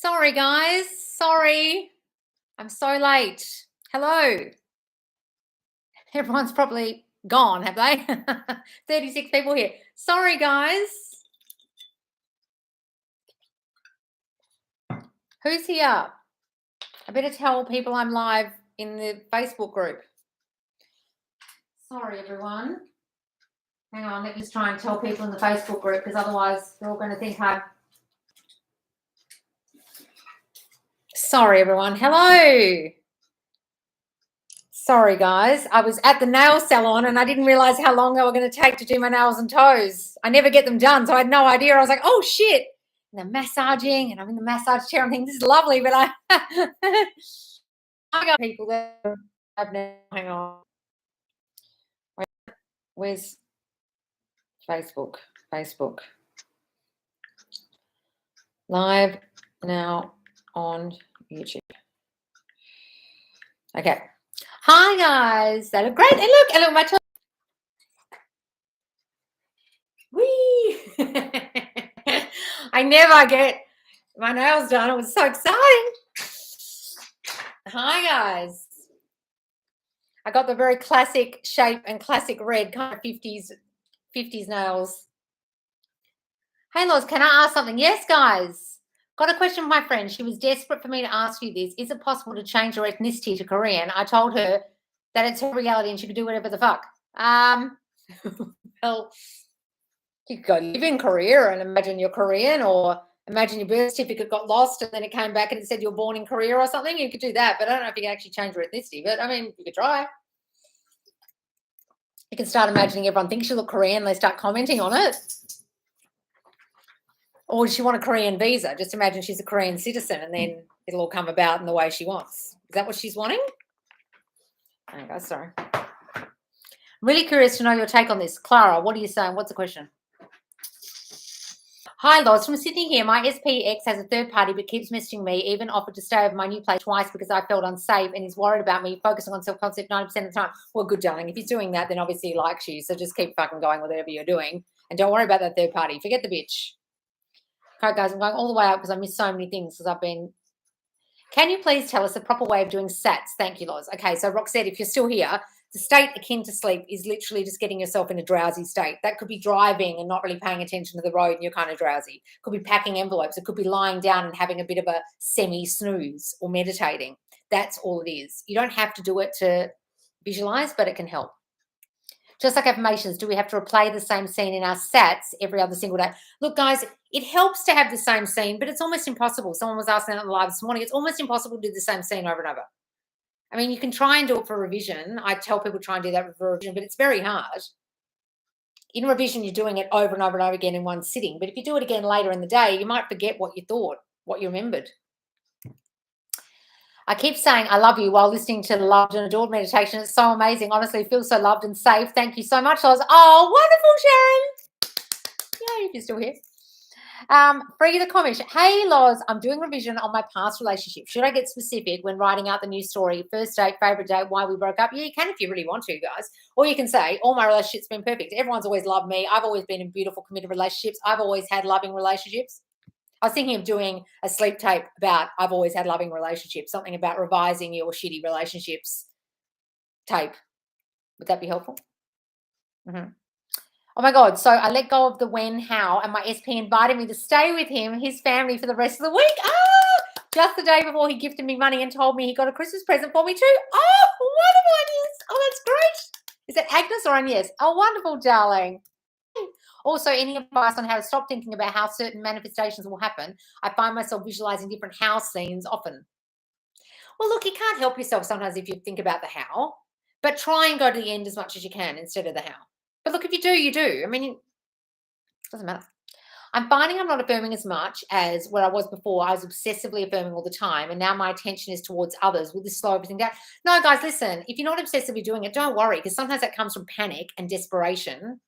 Sorry, guys. Sorry. I'm so late. Hello. Everyone's probably gone, have they? 36 people here. Sorry, guys. Who's here? I better tell people I'm live in the Facebook group. Sorry, everyone. Hang on, let me just try and tell people in the Facebook group because otherwise they're all going to think I'm... Sorry, everyone. Hello. Sorry, guys. I was at the nail salon and I didn't realize how long they were going to take to do my nails and toes. I never get them done, so I had no idea. I was like, oh, shit. And they're massaging and I'm in the massage chair and thinking, this is lovely, but I got people that have now. Hang on. Where's Facebook? Facebook. Live now on YouTube. Okay. Hi, guys. That look great. And look, my toe. Whee! I never get my nails done. It was so exciting. Hi, guys. I got the very classic shape and classic red kind of 50s nails. Hey, Loz, can I ask something? Yes, guys. Got a question from my friend. She was desperate for me to ask you this. Is it possible to change her ethnicity to Korean? I told her that it's her reality and she could do whatever the fuck. Well, you could go live in Korea and imagine you're Korean, or imagine your birth certificate got lost and then it came back and it said you're born in Korea or something. You could do that, but I don't know if you can actually change your ethnicity. But, I mean, you could try. You can start imagining everyone thinks you look Korean. They start commenting on it. Or does she want a Korean visa? Just imagine she's a Korean citizen and then it'll all come about in the way she wants. Is that what she's wanting? There you go, sorry. I'm really curious to know your take on this. Clara, what are you saying? What's the question? Hi, Loz, from Sydney here. My SPX has a third party but keeps messaging me, even offered to stay over my new place twice because I felt unsafe and is worried about me focusing on self-concept 90% of the time. Well, good, darling. If he's doing that, then obviously he likes you. So just keep fucking going with whatever you're doing. And don't worry about that third party. Forget the bitch. Okay, guys, I'm going all the way up because I missed so many things because I've been... Can you please tell us the proper way of doing SATs? Thank you, Loz. Okay, so Roxette, if you're still here, the state akin to sleep is literally just getting yourself in a drowsy state. That could be driving and not really paying attention to the road and you're kind of drowsy. It could be packing envelopes. It could be lying down and having a bit of a semi-snooze or meditating. That's all it is. You don't have to do it to visualize, but it can help. Just like affirmations, do we have to replay the same scene in our SATs every other single day? Look, guys, it helps to have the same scene, but it's almost impossible. Someone was asking that on the live this morning. It's almost impossible to do the same scene over and over. I mean, you can try and do it for revision. I tell people try and do that for revision, but it's very hard. In revision, you're doing it over and over and over again in one sitting. But if you do it again later in the day, you might forget what you thought, what you remembered. I keep saying I love you while listening to the Loved and Adored meditation. It's so amazing. Honestly, feel so loved and safe. Thank you so much, Loz. Oh, wonderful, Sharon. Yay, if you're still here. Free the comment. Hey, Loz, I'm doing revision on my past relationship. Should I get specific when writing out the new story? First date, favorite date, why we broke up? Yeah, you can if you really want to, guys. Or you can say, all my relationships been perfect. Everyone's always loved me. I've always been in beautiful, committed relationships. I've always had loving relationships. I was thinking of doing a sleep tape about I've always had loving relationships, something about revising your shitty relationships tape. Would that be helpful? Mm-hmm. Oh, my God. So I let go of the when, how, and my SP invited me to stay with him, his family, for the rest of the week. Just the day before he gifted me money and told me he got a Christmas present for me too. Oh, wonderful, Agnes. Oh, that's great. Is it Agnes or Agnes? Oh, wonderful, darling. Also, any advice on how to stop thinking about how certain manifestations will happen? I find myself visualizing different house scenes often. Well, look, you can't help yourself sometimes if you think about the how, but try and go to the end as much as you can instead of the how. But look, if you do, you do. I mean, it doesn't matter. I'm finding I'm not affirming as much as where I was before. I was obsessively affirming all the time, and now my attention is towards others. Will this slow everything down? No, guys, listen, if you're not obsessively doing it, don't worry, because sometimes that comes from panic and desperation.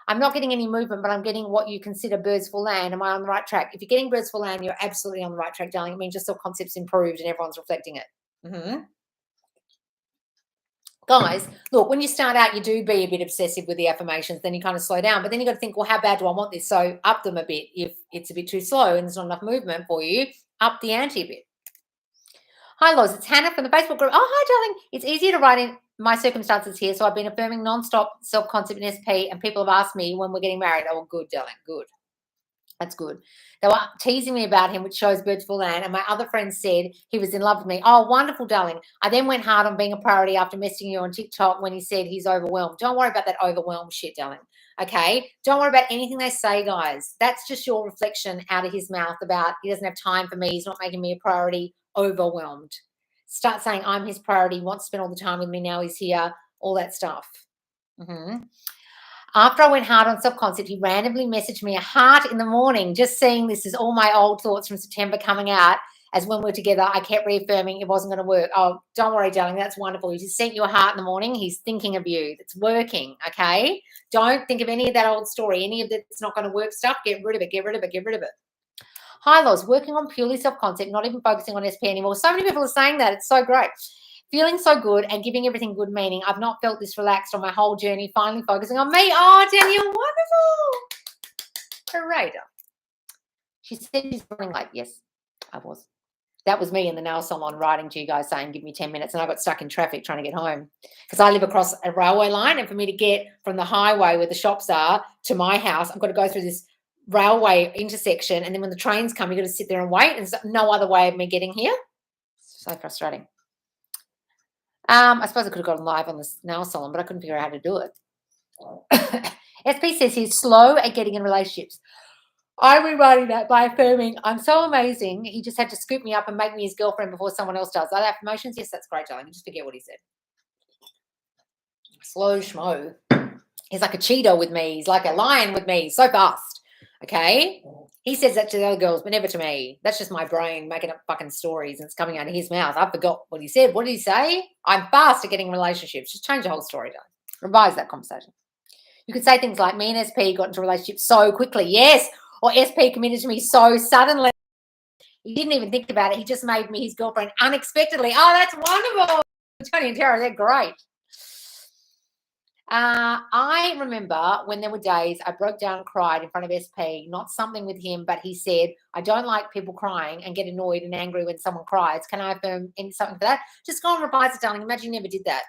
I'm not getting any movement, but I'm getting what you consider birds for land. Am I on the right track? If you're getting birds for land, you're absolutely on the right track, darling. It means your self-concept's improved and everyone's reflecting it. Mm-hmm. Guys, look, when you start out, you do be a bit obsessive with the affirmations. Then you kind of slow down. But then you got to think, well, how bad do I want this? So up them a bit if it's a bit too slow and there's not enough movement for you. up the ante a bit. Hi, Loz. It's Hannah from the Facebook group. Oh, hi, darling. It's easier to write in my circumstances here, so I've been affirming nonstop self-concept in SP, and people have asked me when we're getting married. Oh, good, darling, good. That's good. They were teasing me about him, which shows birds for land, and my other friends said he was in love with me. Oh, wonderful, darling. I then went hard on being a priority after messaging you on TikTok when he said he's overwhelmed. Don't worry about that overwhelmed shit, darling. Okay? Don't worry about anything they say, guys. That's just your reflection out of his mouth about he doesn't have time for me, he's not making me a priority, overwhelmed. Start saying I'm his priority, wants to spend all the time with me, now he's here, all that stuff. After I went hard on self-concept, he randomly messaged me a heart in the morning. Just seeing this is all my old thoughts from September coming out as when we were together. I kept reaffirming it wasn't going to work. Oh, don't worry, darling. That's wonderful. He just sent you a heart in the morning. He's thinking of you. It's working, okay? Don't think of any of that old story, any of that's not going to work stuff. Get rid of it, get rid of it, get rid of it. Hi, Loz. Working on purely self-concept, not even focusing on SP anymore. So many people are saying that. It's so great. Feeling so good and giving everything good meaning. I've not felt this relaxed on my whole journey, finally focusing on me. Oh, Danielle, wonderful. Great. She said she's running late. Yes, I was. That was me in the nail salon writing to you guys saying, give me 10 minutes. And I got stuck in traffic trying to get home because I live across a railway line. And for me to get from the highway where the shops are to my house, I've got to go through this railway intersection. And then when the trains come, you've got to sit there and wait. And there's no other way of me getting here. So frustrating. I suppose I could have gotten live on the nail salon, but I couldn't figure out how to do it. SP says he's slow at getting in relationships. I'm rewriting that by affirming I'm so amazing. He just had to scoop me up and make me his girlfriend before someone else does. Are they affirmations? Yes, that's great, darling. You just forget what he said. Slow schmo. He's like a cheetah with me. He's like a lion with me. So fast. Okay? He says that to the other girls, but never to me. That's just my brain making up fucking stories and it's coming out of his mouth. I forgot what he said. What did he say? I'm fast at getting relationships. Just change the whole story, darling. Revise that conversation. You could say things like, me and SP got into a relationship so quickly. Yes. Or SP committed to me so suddenly. He didn't even think about it. He just made me his girlfriend unexpectedly. Oh, that's wonderful. Tony and Tara, they're great. I remember when there were days I broke down and cried in front of SP, not something with him, but he said, I don't like people crying and get annoyed and angry when someone cries. Can I affirm something for that? Just go and revise it, darling. Imagine you never did that.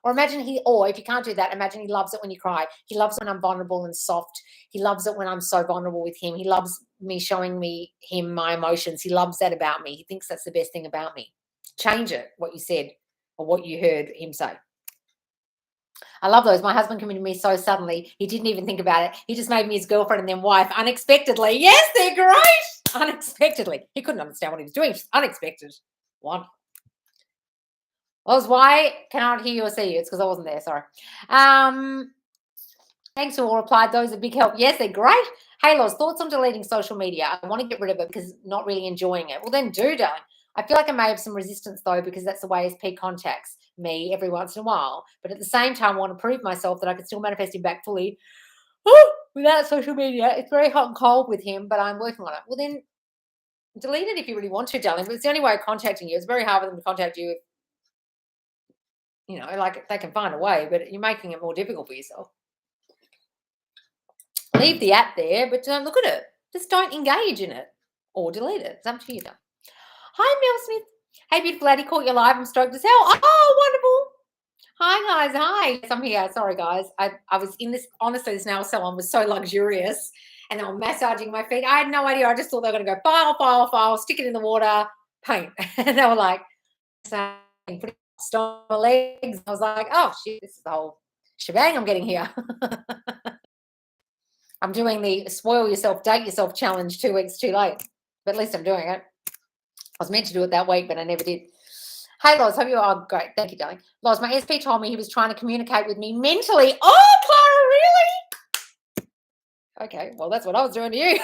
Or imagine or if you can't do that, imagine he loves it when you cry. He loves when I'm vulnerable and soft. He loves it when I'm so vulnerable with him. He loves me showing him my emotions. He loves that about me. He thinks that's the best thing about me. Change it, what you said or what you heard him say. I love those. My husband committed to me so suddenly. He didn't even think about it. He just made me his girlfriend and then wife unexpectedly. Yes, they're great. Unexpectedly. He couldn't understand what he was doing. Just unexpected. One. Oz, why cannot hear you or see you? It's because I wasn't there. Sorry. Thanks for all replied. Those are big help. Yes, they're great. Hey, Loz, thoughts on deleting social media? I want to get rid of it because not really enjoying it. Well, then do, darling. I feel like I may have some resistance, though, because that's the way SP contacts me every once in a while. But at the same time, I want to prove myself that I can still manifest him back fully without social media. It's very hot and cold with him, but I'm working on it. Well, then delete it if you really want to, darling. But it's the only way of contacting you. It's very hard for them to contact you. Like they can find a way, but you're making it more difficult for yourself. Leave the app there, but don't look at it. Just don't engage in it or delete it. It's up to you, darling. Hi, Mel Smith. Hey, beautiful lady, caught you live. I'm stoked as hell. Oh, wonderful. Hi, guys. Hi. Yes, I'm here. Sorry, guys. I was in this, honestly, this nail salon was so luxurious and they were massaging my feet. I had no idea. I just thought they were going to go file, stick it in the water, paint. And they were like, putting on my legs. I was like, oh, shit, this is the whole shebang I'm getting here. I'm doing the spoil yourself, date yourself challenge 2 weeks too late. But at least I'm doing it. I was meant to do it that week, but I never did. Hey, Loz, hope you're all great. Thank you, darling. Loz, my SP told me he was trying to communicate with me mentally. Oh, Clara, really? Okay, well, that's what I was doing to you.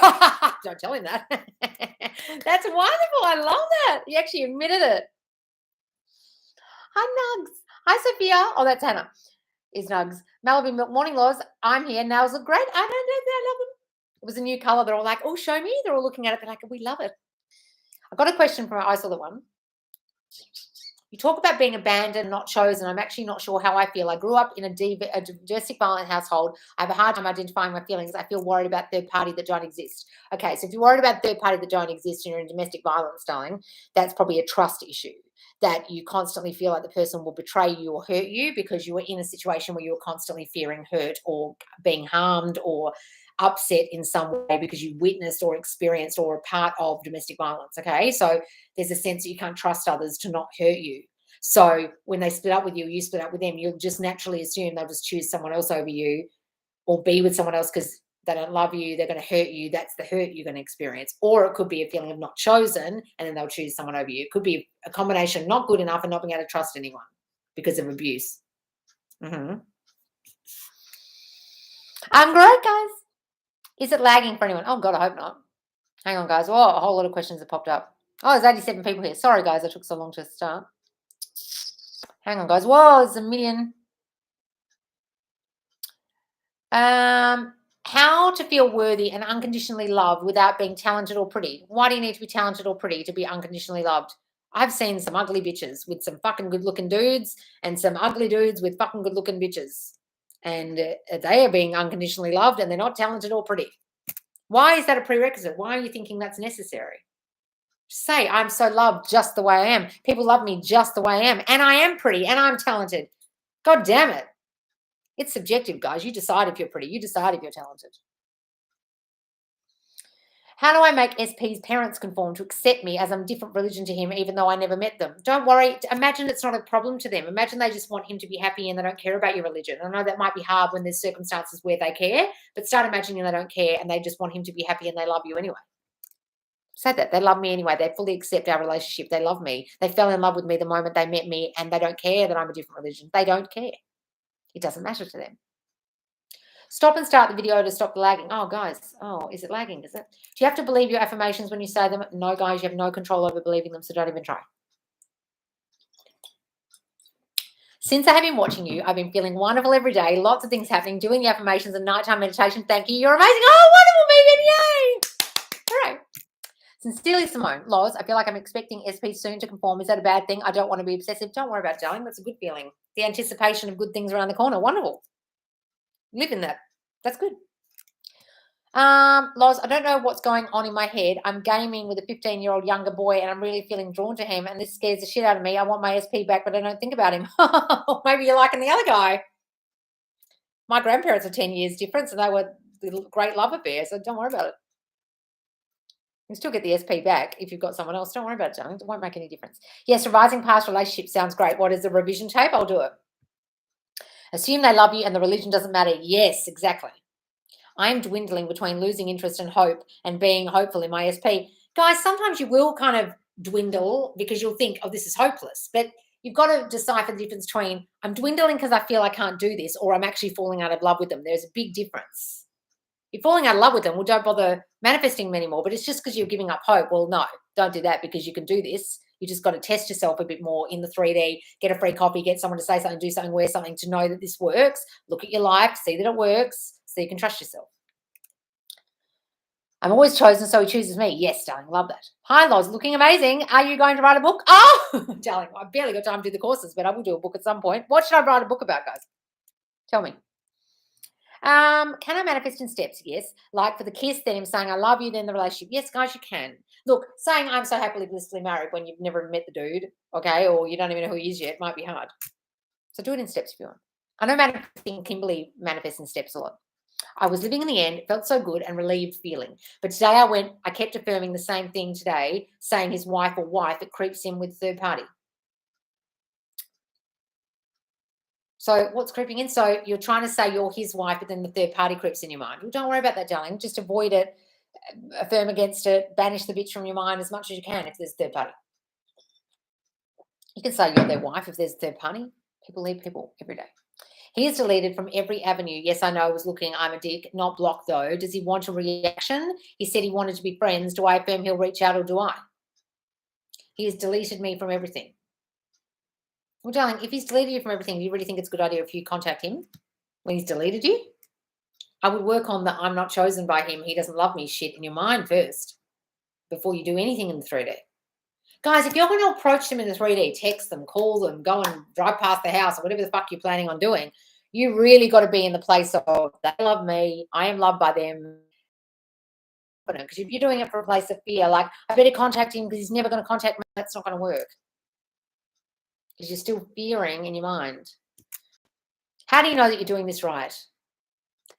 Don't tell him that. That's wonderful. I love that. You actually admitted it. Hi, Nugs. Hi, Sophia. Oh, that's Hannah. Is Nugs. Malibu Milk. Morning, Loz. I'm here. Nails look great. I don't know. I love them. It was a new color. They're all like, oh, show me. They're all looking at it. They're like, we love it. I got a question from I saw the one. You talk about being abandoned, not chosen. I'm actually not sure how I feel. I grew up in a domestic violent household. I have a hard time identifying my feelings. I feel worried about third party that don't exist. Okay, so if you're worried about third party that don't exist and you're in domestic violence, darling, that's probably a trust issue, that you constantly feel like the person will betray you or hurt you because you were in a situation where you were constantly fearing hurt or being harmed or upset in some way because you witnessed or experienced or are part of domestic violence. Okay, so there's a sense that you can't trust others to not hurt you. So when they split up with you, you split up with them, you'll just naturally assume they'll just choose someone else over you or be with someone else because they don't love you, they're going to hurt you. That's the hurt you're going to experience. Or it could be a feeling of not chosen and then they'll choose someone over you. It could be a combination of not good enough and not being able to trust anyone because of abuse. I'm great, guys. Is it lagging for anyone? Oh, God, I hope not. Hang on, guys. Oh, a whole lot of questions have popped up. Oh, there's 87 people here. Sorry, guys, I took so long to start. Hang on, guys. Whoa, there's a million. How to feel worthy and unconditionally loved without being talented or pretty. Why do you need to be talented or pretty to be unconditionally loved? I've seen some ugly bitches with some fucking good-looking dudes and some ugly dudes with fucking good-looking bitches. And they are being unconditionally loved and they're not talented or pretty. Why is that a prerequisite? Why are you thinking that's necessary? Say, I'm so loved just the way I am. People love me just the way I am. And I am pretty and I'm talented. God damn it. It's subjective, guys. You decide if you're pretty. You decide if you're talented. How do I make SP's parents conform to accept me as I'm different religion to him, even though I never met them? Don't worry. Imagine it's not a problem to them. Imagine they just want him to be happy and they don't care about your religion. I know that might be hard when there's circumstances where they care, but start imagining they don't care and they just want him to be happy and they love you anyway. Say that. They love me anyway. They fully accept our relationship. They love me. They fell in love with me the moment they met me and they don't care that I'm a different religion. They don't care. It doesn't matter to them. Stop and start the video to stop the lagging. Oh, guys. Oh, is it lagging? Is it? Do you have to believe your affirmations when you say them? No, guys, you have no control over believing them, so don't even try. Since I have been watching you, I've been feeling wonderful every day. Lots of things happening, doing the affirmations and nighttime meditation. Thank you. You're amazing. Oh, wonderful, Megan. Yay. All right. Sincerely, Simone. Loz, I feel like I'm expecting SP soon to conform. Is that a bad thing? I don't want to be obsessive. Don't worry about it, darling. That's a good feeling. The anticipation of good things around the corner. Wonderful. Live in that. That's good. Loz, I don't know what's going on in my head. I'm gaming with a 15-year-old younger boy and I'm really feeling drawn to him and this scares the shit out of me. I want my SP back, but I don't think about him. Maybe you're liking the other guy. My grandparents are 10 years different, so they were great love affairs, so don't worry about it. You can still get the SP back if you've got someone else. Don't worry about it, darling. It won't make any difference. Yes, revising past relationships sounds great. What is the revision tape? I'll do it. Assume they love you and the religion doesn't matter. Yes, exactly. I'm dwindling between losing interest and hope and being hopeful in my SP. Guys, sometimes you will kind of dwindle because you'll think, oh, this is hopeless. But you've got to decipher the difference between I'm dwindling because I feel I can't do this or I'm actually falling out of love with them. There's a big difference. You're falling out of love with them, well, don't bother manifesting them anymore. But it's just because you're giving up hope. Well, no, don't do that because you can do this. You just got to test yourself a bit more in the 3D, get a free copy, get someone to say something, do something, wear something to know that this works. Look at your life, see that it works so you can trust yourself. I'm always chosen, so he chooses me. Yes, darling, love that. Hi, Loz, looking amazing. Are you going to write a book? Oh, darling, I barely got time to do the courses, but I will do a book at some point. What should I write a book about, guys? Tell me. Can I manifest in steps? Yes. Like for the kiss, then him saying I love you, then the relationship. Yes, guys, you can. Look, saying I'm so happily blissfully married when you've never met the dude, okay, or you don't even know who he is yet, might be hard. So do it in steps if you want. I know manifesting, Kimberly manifests in steps a lot. I was living in the end, it felt so good and relieved feeling. But today I kept affirming the same thing today, saying his wife or wife, it creeps in with third party. So what's creeping in? So you're trying to say you're his wife, but then the third party creeps in your mind. Well, don't worry about that, darling. Just avoid it, affirm against it, banish the bitch from your mind as much as you can if there's third party. You can say you're their wife if there's third party. People leave people every day. He is deleted from every avenue. Yes, I know I was looking. I'm a dick. Not blocked, though. Does he want a reaction? He said he wanted to be friends. Do I affirm he'll reach out or do I? He has deleted me from everything. Well, darling, if he's deleted you from everything, do you really think it's a good idea if you contact him when he's deleted you? I would work on the I'm not chosen by him, he doesn't love me shit in your mind first before you do anything in the 3D. Guys, if you're going to approach them in the 3D, text them, call them, go and drive past the house or whatever the fuck you're planning on doing, you really got to be in the place of they love me, I am loved by them. Because if you're doing it for a place of fear, like I better contact him because he's never going to contact me, that's not going to work. Because you're still fearing in your mind. How do you know that you're doing this right?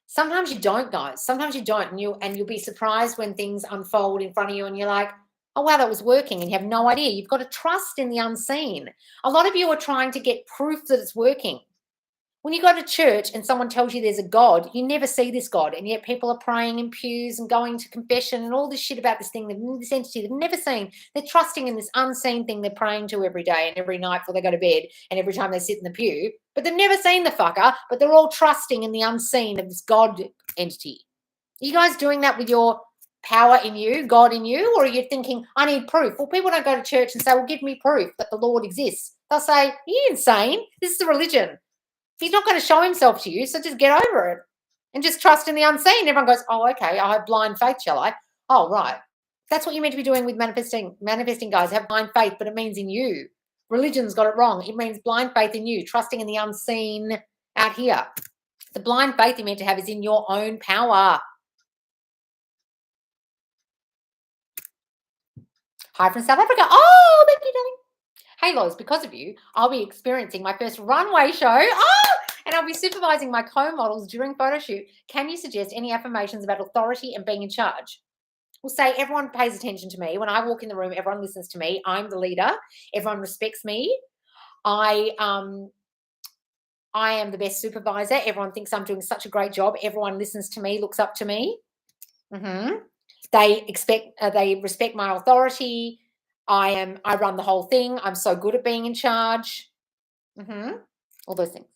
Sometimes you don't, guys. Sometimes you don't, and you'll be surprised when things unfold in front of you, and you're like, oh wow, that was working, and you have no idea. You've got to trust in the unseen. A lot of you are trying to get proof that it's working. When you go to church and someone tells you there's a God, you never see this God, and yet people are praying in pews and going to confession and all this shit about this thing, this entity they've never seen. They're trusting in this unseen thing they're praying to every day and every night before they go to bed and every time they sit in the pew, but they've never seen the fucker, but they're all trusting in the unseen of this God entity. Are you guys doing that with your power in you, God in you, or are you thinking, I need proof? Well, people don't go to church and say, well, give me proof that the Lord exists. They'll say, are you insane? This is a religion. He's not going to show himself to you, so just get over it and just trust in the unseen. Everyone goes, oh, okay, I have blind faith, shall I? Oh, right. That's what you're meant to be doing with manifesting, guys. Have blind faith, but it means in you. Religion's got it wrong. It means blind faith in you, trusting in the unseen out here. The blind faith you're meant to have is in your own power. Hi from South Africa. Oh, thank you, darling. Hey, Loz, because of you, I'll be experiencing my first runway show. Oh, and I'll be supervising my co-models during photo shoot. Can you suggest any affirmations about authority and being in charge? We'll say everyone pays attention to me. When I walk in the room, everyone listens to me. I'm the leader. Everyone respects me. I am the best supervisor. Everyone thinks I'm doing such a great job. Everyone listens to me, looks up to me. They respect my authority. I run the whole thing. I'm so good at being in charge. All those things.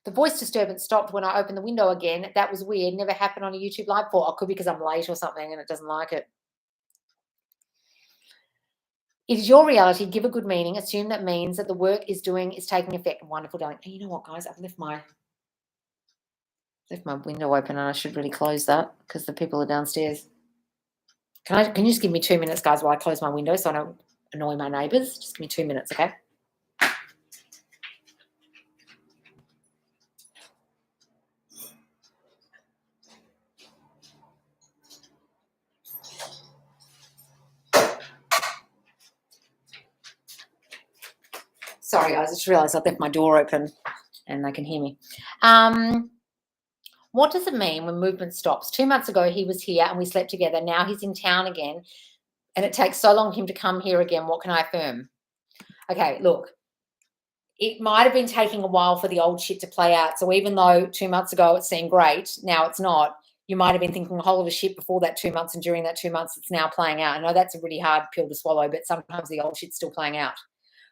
The voice disturbance stopped when I opened the window again. That was weird. Never happened on a YouTube live before. It could be because I'm late or something and it doesn't like it. It is your reality. Give a good meaning. Assume that means that the work is taking effect. Wonderful, darling. And you know what, guys? I've left my window open and I should really close that because the people are downstairs. Can you just give me 2 minutes, guys, while I close my window so I don't annoy my neighbours? Just give me 2 minutes, okay? Sorry, guys, I just realised I left my door open and they can hear me. What does it mean when movement stops? 2 months ago, he was here and we slept together. Now he's in town again and it takes so long for him to come here again. What can I affirm? Okay, look, it might have been taking a while for the old shit to play out. So even though 2 months ago it seemed great, now it's not. You might have been thinking a whole lot of shit before that 2 months, and during that 2 months it's now playing out. I know that's a really hard pill to swallow, but sometimes the old shit's still playing out.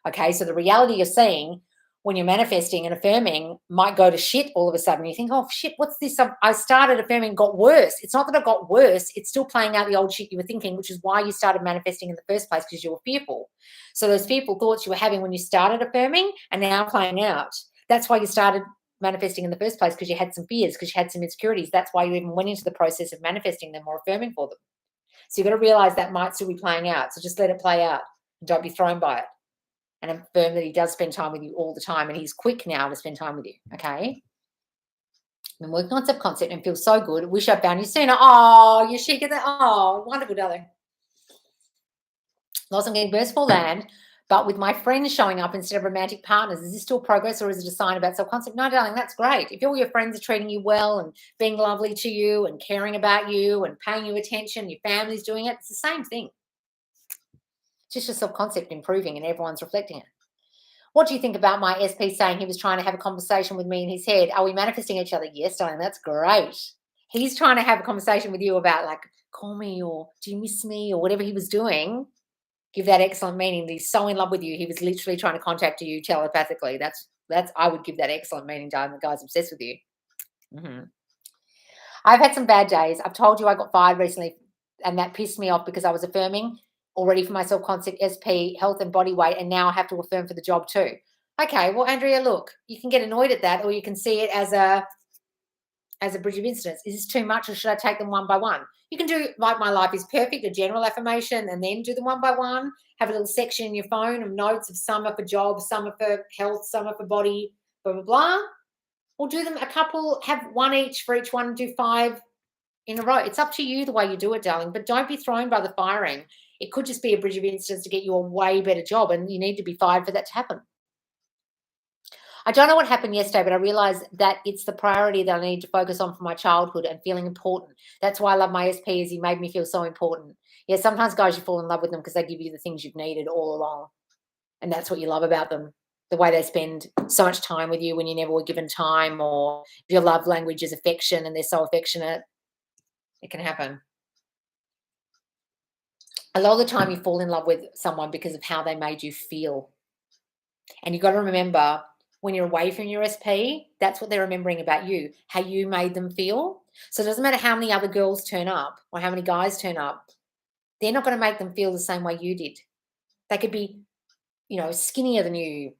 Okay, so the reality you're seeing when you're manifesting and affirming might go to shit all of a sudden. You think, oh, shit, what's this? I started affirming, got worse. It's not that it got worse. It's still playing out the old shit you were thinking, which is why you started manifesting in the first place, because you were fearful. So those fearful thoughts you were having when you started affirming are now playing out. That's why you started manifesting in the first place, because you had some fears, because you had some insecurities. That's why you even went into the process of manifesting them or affirming for them. So you've got to realize that might still be playing out. So just let it play out and don't be thrown by it. And affirm that he does spend time with you all the time and he's quick now to spend time with you, okay? Been working on subconcept and feels so good. Wish I found you sooner. Oh, you should get that. Oh, wonderful, darling. Lost I'm getting burst for land, but with my friends showing up instead of romantic partners, is this still progress or is it a sign about self-concept? No, darling, that's great. If all your friends are treating you well and being lovely to you and caring about you and paying you attention, your family's doing it, it's the same thing. Just your self-concept improving and everyone's reflecting it. What do you think about my SP saying he was trying to have a conversation with me in his head? Are we manifesting each other? Yes, darling, that's great. He's trying to have a conversation with you about, like, call me or do you miss me or whatever he was doing. Give that excellent meaning that he's so in love with you. He was literally trying to contact you telepathically. That's I would give that excellent meaning, darling. The guy's obsessed with you. I've had some bad days. I've told you I got fired recently and that pissed me off because I was affirming already for my self-concept, SP, health and body weight, and now I have to affirm for the job too. Okay, well, Andrea, look, you can get annoyed at that or you can see it as a bridge of incidents. Is this too much or should I take them one by one? You can do, like, my life is perfect, a general affirmation, and then do them one by one. have a little section in your phone of notes of some are for jobs, some are for health, some are for body, blah, blah, blah. Or do them a couple, have one each for each one, and do 5 in a row. It's up to you the way you do it, darling, but don't be thrown by the firing. It could just be a bridge of instance to get you a way better job, and you need to be fired for that to happen. I don't know what happened yesterday, but I realized that it's the priority that I need to focus on for my childhood and feeling important. That's why I love my SP, is he made me feel so important. Yeah, sometimes guys, you fall in love with them because they give you the things you've needed all along. And that's what you love about them. The way they spend so much time with you when you never were given time, or if your love language is affection and they're so affectionate, it can happen. A lot of the time you fall in love with someone because of how they made you feel. And you've got to remember, when you're away from your SP, that's what they're remembering about you, how you made them feel. So it doesn't matter how many other girls turn up or how many guys turn up. They're not going to make them feel the same way you did. They could be, skinnier than you,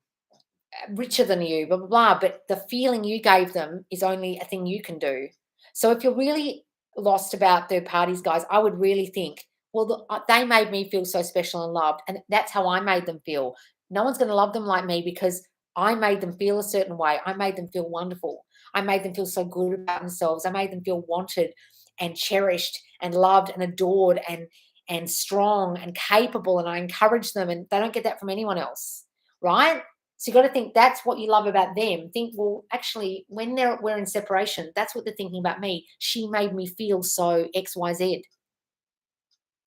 richer than you, blah, blah, blah. But the feeling you gave them is only a thing you can do. So if you're really lost about third parties, guys, I would really think, well, they made me feel so special and loved, and that's how I made them feel. No one's going to love them like me because I made them feel a certain way. I made them feel wonderful. I made them feel so good about themselves. I made them feel wanted and cherished and loved and adored and strong and capable, and I encouraged them, and they don't get that from anyone else, right? So you got to think that's what you love about them. Think, well, actually, when we're in separation, that's what they're thinking about me. She made me feel so XYZ.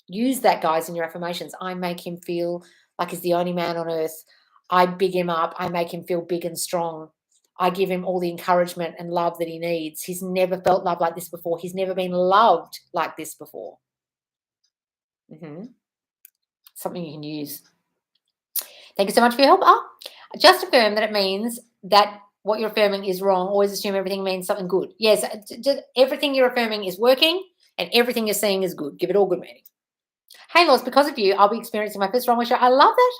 Use that, guys, in your affirmations. I make him feel like he's the only man on earth. I big him up. I make him feel big and strong. I give him all the encouragement and love that he needs. He's never felt love like this before. He's never been loved like this before. Something you can use. Thank you so much for your help. Just affirm that it means that what you're affirming is wrong. Always assume everything means something good. Yes, everything you're affirming is working and everything you're seeing is good. Give it all good meaning. Hey, Laws, because of you, I'll be experiencing my first wrong wish. I love that.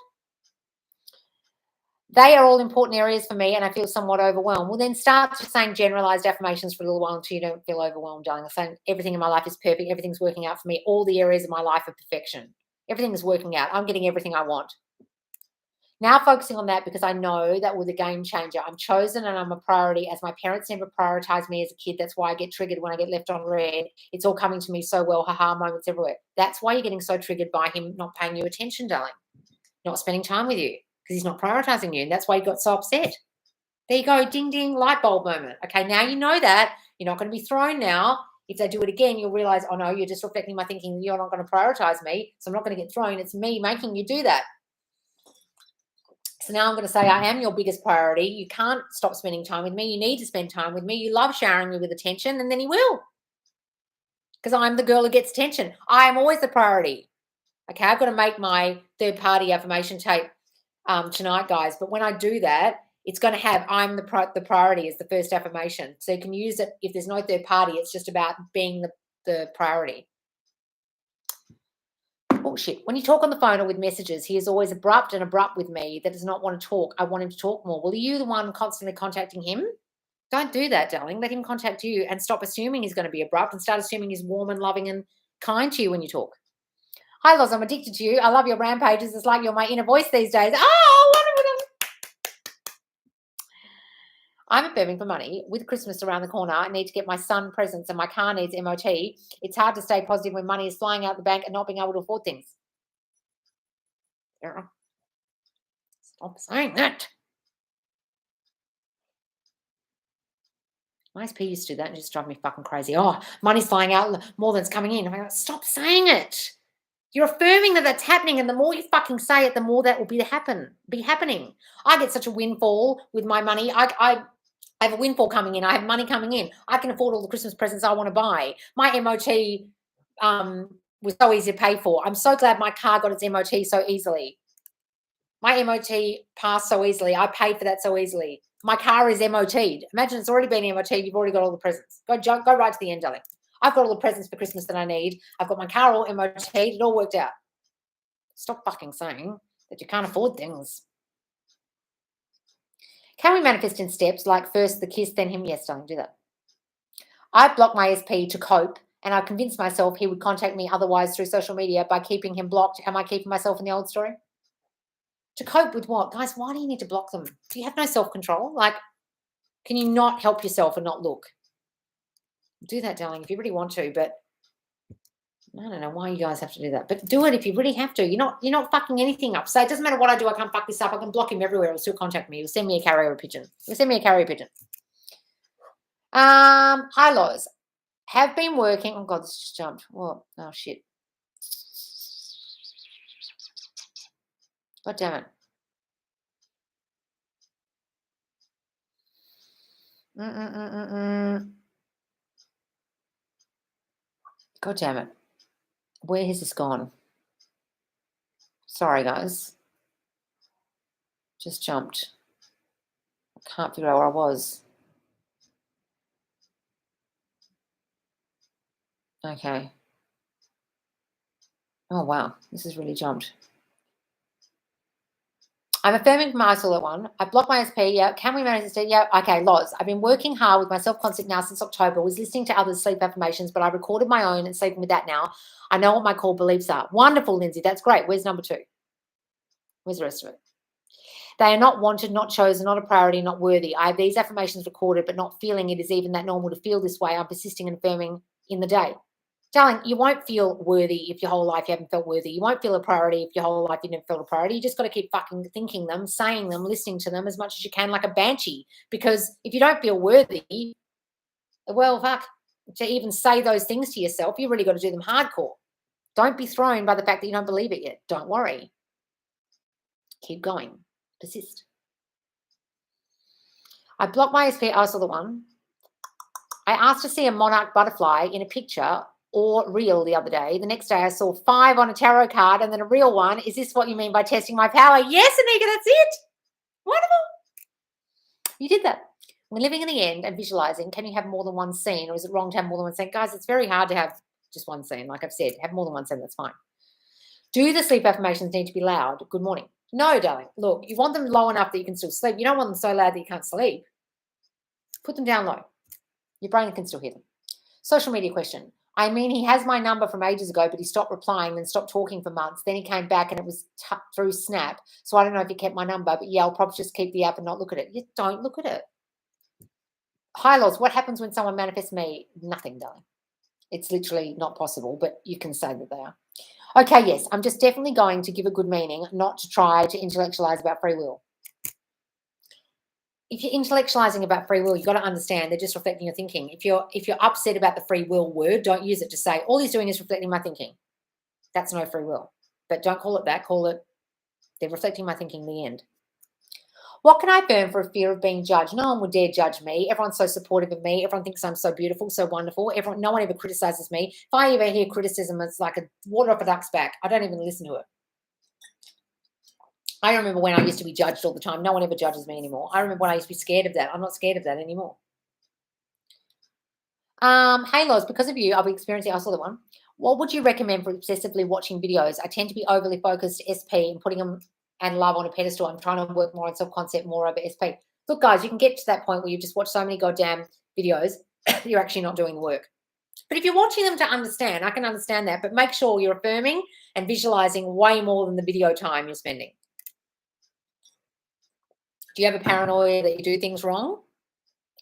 They are all important areas for me and I feel somewhat overwhelmed. Well, then start saying generalized affirmations for a little while until you don't feel overwhelmed, darling. Saying everything in my life is perfect. Everything's working out for me. All the areas of my life are perfection. Everything is working out. I'm getting everything I want. Now focusing on that because I know that was a game changer. I'm chosen and I'm a priority, as my parents never prioritized me as a kid. That's why I get triggered when I get left on red. It's all coming to me so well. Haha, moments everywhere. That's why you're getting so triggered by him not paying you attention, darling. Not spending time with you because he's not prioritizing you. And that's why you got so upset. There you go. Ding, ding, light bulb moment. Okay, now you know that. You're not going to be thrown now. If they do it again, you'll realize, oh, no, you're just reflecting my thinking. You're not going to prioritize me, so I'm not going to get thrown. It's me making you do that. So now I'm going to say I am your biggest priority. You can't stop spending time with me. You need to spend time with me. You love showering me with attention, and then he will. Because I'm the girl who gets attention. I am always the priority. Okay, I've got to make my third-party affirmation tape tonight, guys. But when I do that, it's going to have I'm the priority as the first affirmation. So you can use it if there's no third party. It's just about being the priority. Oh, shit. When you talk on the phone or with messages, he is always abrupt with me. That does not want to talk. I want him to talk more. Well, are you the one constantly contacting him? Don't do that, darling. Let him contact you and stop assuming he's going to be abrupt and start assuming he's warm and loving and kind to you when you talk. Hi, Loz. I'm addicted to you. I love your rampages. It's like you're my inner voice these days. Oh, wonderful. I'm affirming for money. With Christmas around the corner, I need to get my son presents and my car needs MOT. It's hard to stay positive when money is flying out the bank and not being able to afford things. Stop saying that. My SP used to do that and just drive me fucking crazy. Oh, money's flying out more than's coming in. I'm like, stop saying it. You're affirming that that's happening, and the more you fucking say it, the more that will be happening. I get such a windfall with my money. I have a windfall coming in. I have money coming in. I can afford all the Christmas presents I want to buy. My MOT was so easy to pay for. I'm so glad my car got its MOT so easily. My MOT passed so easily. I paid for that so easily. My car is MOT'd. Imagine it's already been MOT'd. You've already got all the presents. Go right to the end, darling. I've got all the presents for Christmas that I need. I've got my car all MOT'd. It all worked out. Stop fucking saying that you can't afford things. Can we manifest in steps like first the kiss, then him? Yes, darling, do that. I block my SP to cope and I convinced myself he would contact me otherwise through social media by keeping him blocked. Am I keeping myself in the old story? To cope with what? Guys, why do you need to block them? Do you have no self-control? Like, can you not help yourself and not look? Do that, darling, if you really want to, but I don't know why you guys have to do that. But do it if you really have to. You're not fucking anything up. So it doesn't matter what I do, I can't fuck this up. I can block him everywhere. He'll still contact me. He'll send me a carrier pigeon. Hi, Loz. Have been working. Oh, God, this just jumped. Oh shit. God damn it. God damn it. Where has this gone? Sorry, guys. Just jumped. I can't figure out where I was. Okay. Oh, wow. This has really jumped. I'm affirming from ISIL at 1. I blocked my SP. Yeah. Can we manage this? Yeah. Okay, Loz. I've been working hard with my self-concept now since October. Was listening to others' sleep affirmations, but I recorded my own and sleeping with that now. I know what my core beliefs are. Wonderful, Lindsay. That's great. Where's number 2? Where's the rest of it? They are not wanted, not chosen, not a priority, not worthy. I have these affirmations recorded, but not feeling it is even that normal to feel this way. I'm persisting and affirming in the day. Darling, you won't feel worthy if your whole life you haven't felt worthy. You won't feel a priority if your whole life you never felt a priority. You just got to keep fucking thinking them, saying them, listening to them as much as you can like a banshee. Because if you don't feel worthy, well, fuck, to even say those things to yourself, you really got to do them hardcore. Don't be thrown by the fact that you don't believe it yet. Don't worry. Keep going. Persist. I blocked my SP. I saw the one. I asked to see a monarch butterfly in a picture or real the other day. The next day I saw 5 on a tarot card and then a real one. Is this what you mean by testing my power? Yes, Anika, that's it. Wonderful. You did that. When living in the end and visualizing, can you have more than one scene, or is it wrong to have more than one scene? Guys, it's very hard to have just one scene. Like I've said, have more than one scene, that's fine. Do the sleep affirmations need to be loud? Good morning. No, darling. Look, you want them low enough that you can still sleep. You don't want them so loud that you can't sleep. Put them down low. Your brain can still hear them. Social media question. I mean, he has my number from ages ago, but he stopped replying and stopped talking for months. Then he came back and it was through Snap. So I don't know if he kept my number, but yeah, I'll probably just keep the app and not look at it. You don't look at it. Hi, Loz. What happens when someone manifests me? Nothing, darling. It's literally not possible, but you can say that they are. Okay, yes, I'm just definitely going to give a good meaning, not to try to intellectualize about free will. If you're intellectualizing about free will, you've got to understand they're just reflecting your thinking. If you're upset about the free will word, don't use it to say, all he's doing is reflecting my thinking. That's no free will. But don't call it that. Call it, they're reflecting my thinking, the end. What can I affirm for a fear of being judged? No one would dare judge me. Everyone's so supportive of me. Everyone thinks I'm so beautiful, so wonderful. No one ever criticizes me. If I ever hear criticism, it's like a water off a duck's back. I don't even listen to it. I remember when I used to be judged all the time. No one ever judges me anymore. I remember when I used to be scared of that. I'm not scared of that anymore. Hey, Loz, because of you, I'll be experiencing, I saw the one. What would you recommend for obsessively watching videos? I tend to be overly focused SP and putting them and love on a pedestal. I'm trying to work more on self-concept, more over SP. Look, guys, you can get to that point where you just watch so many goddamn videos, you're actually not doing the work. But if you're watching them to understand, I can understand that, but make sure you're affirming and visualizing way more than the video time you're spending. Do you have a paranoia that you do things wrong?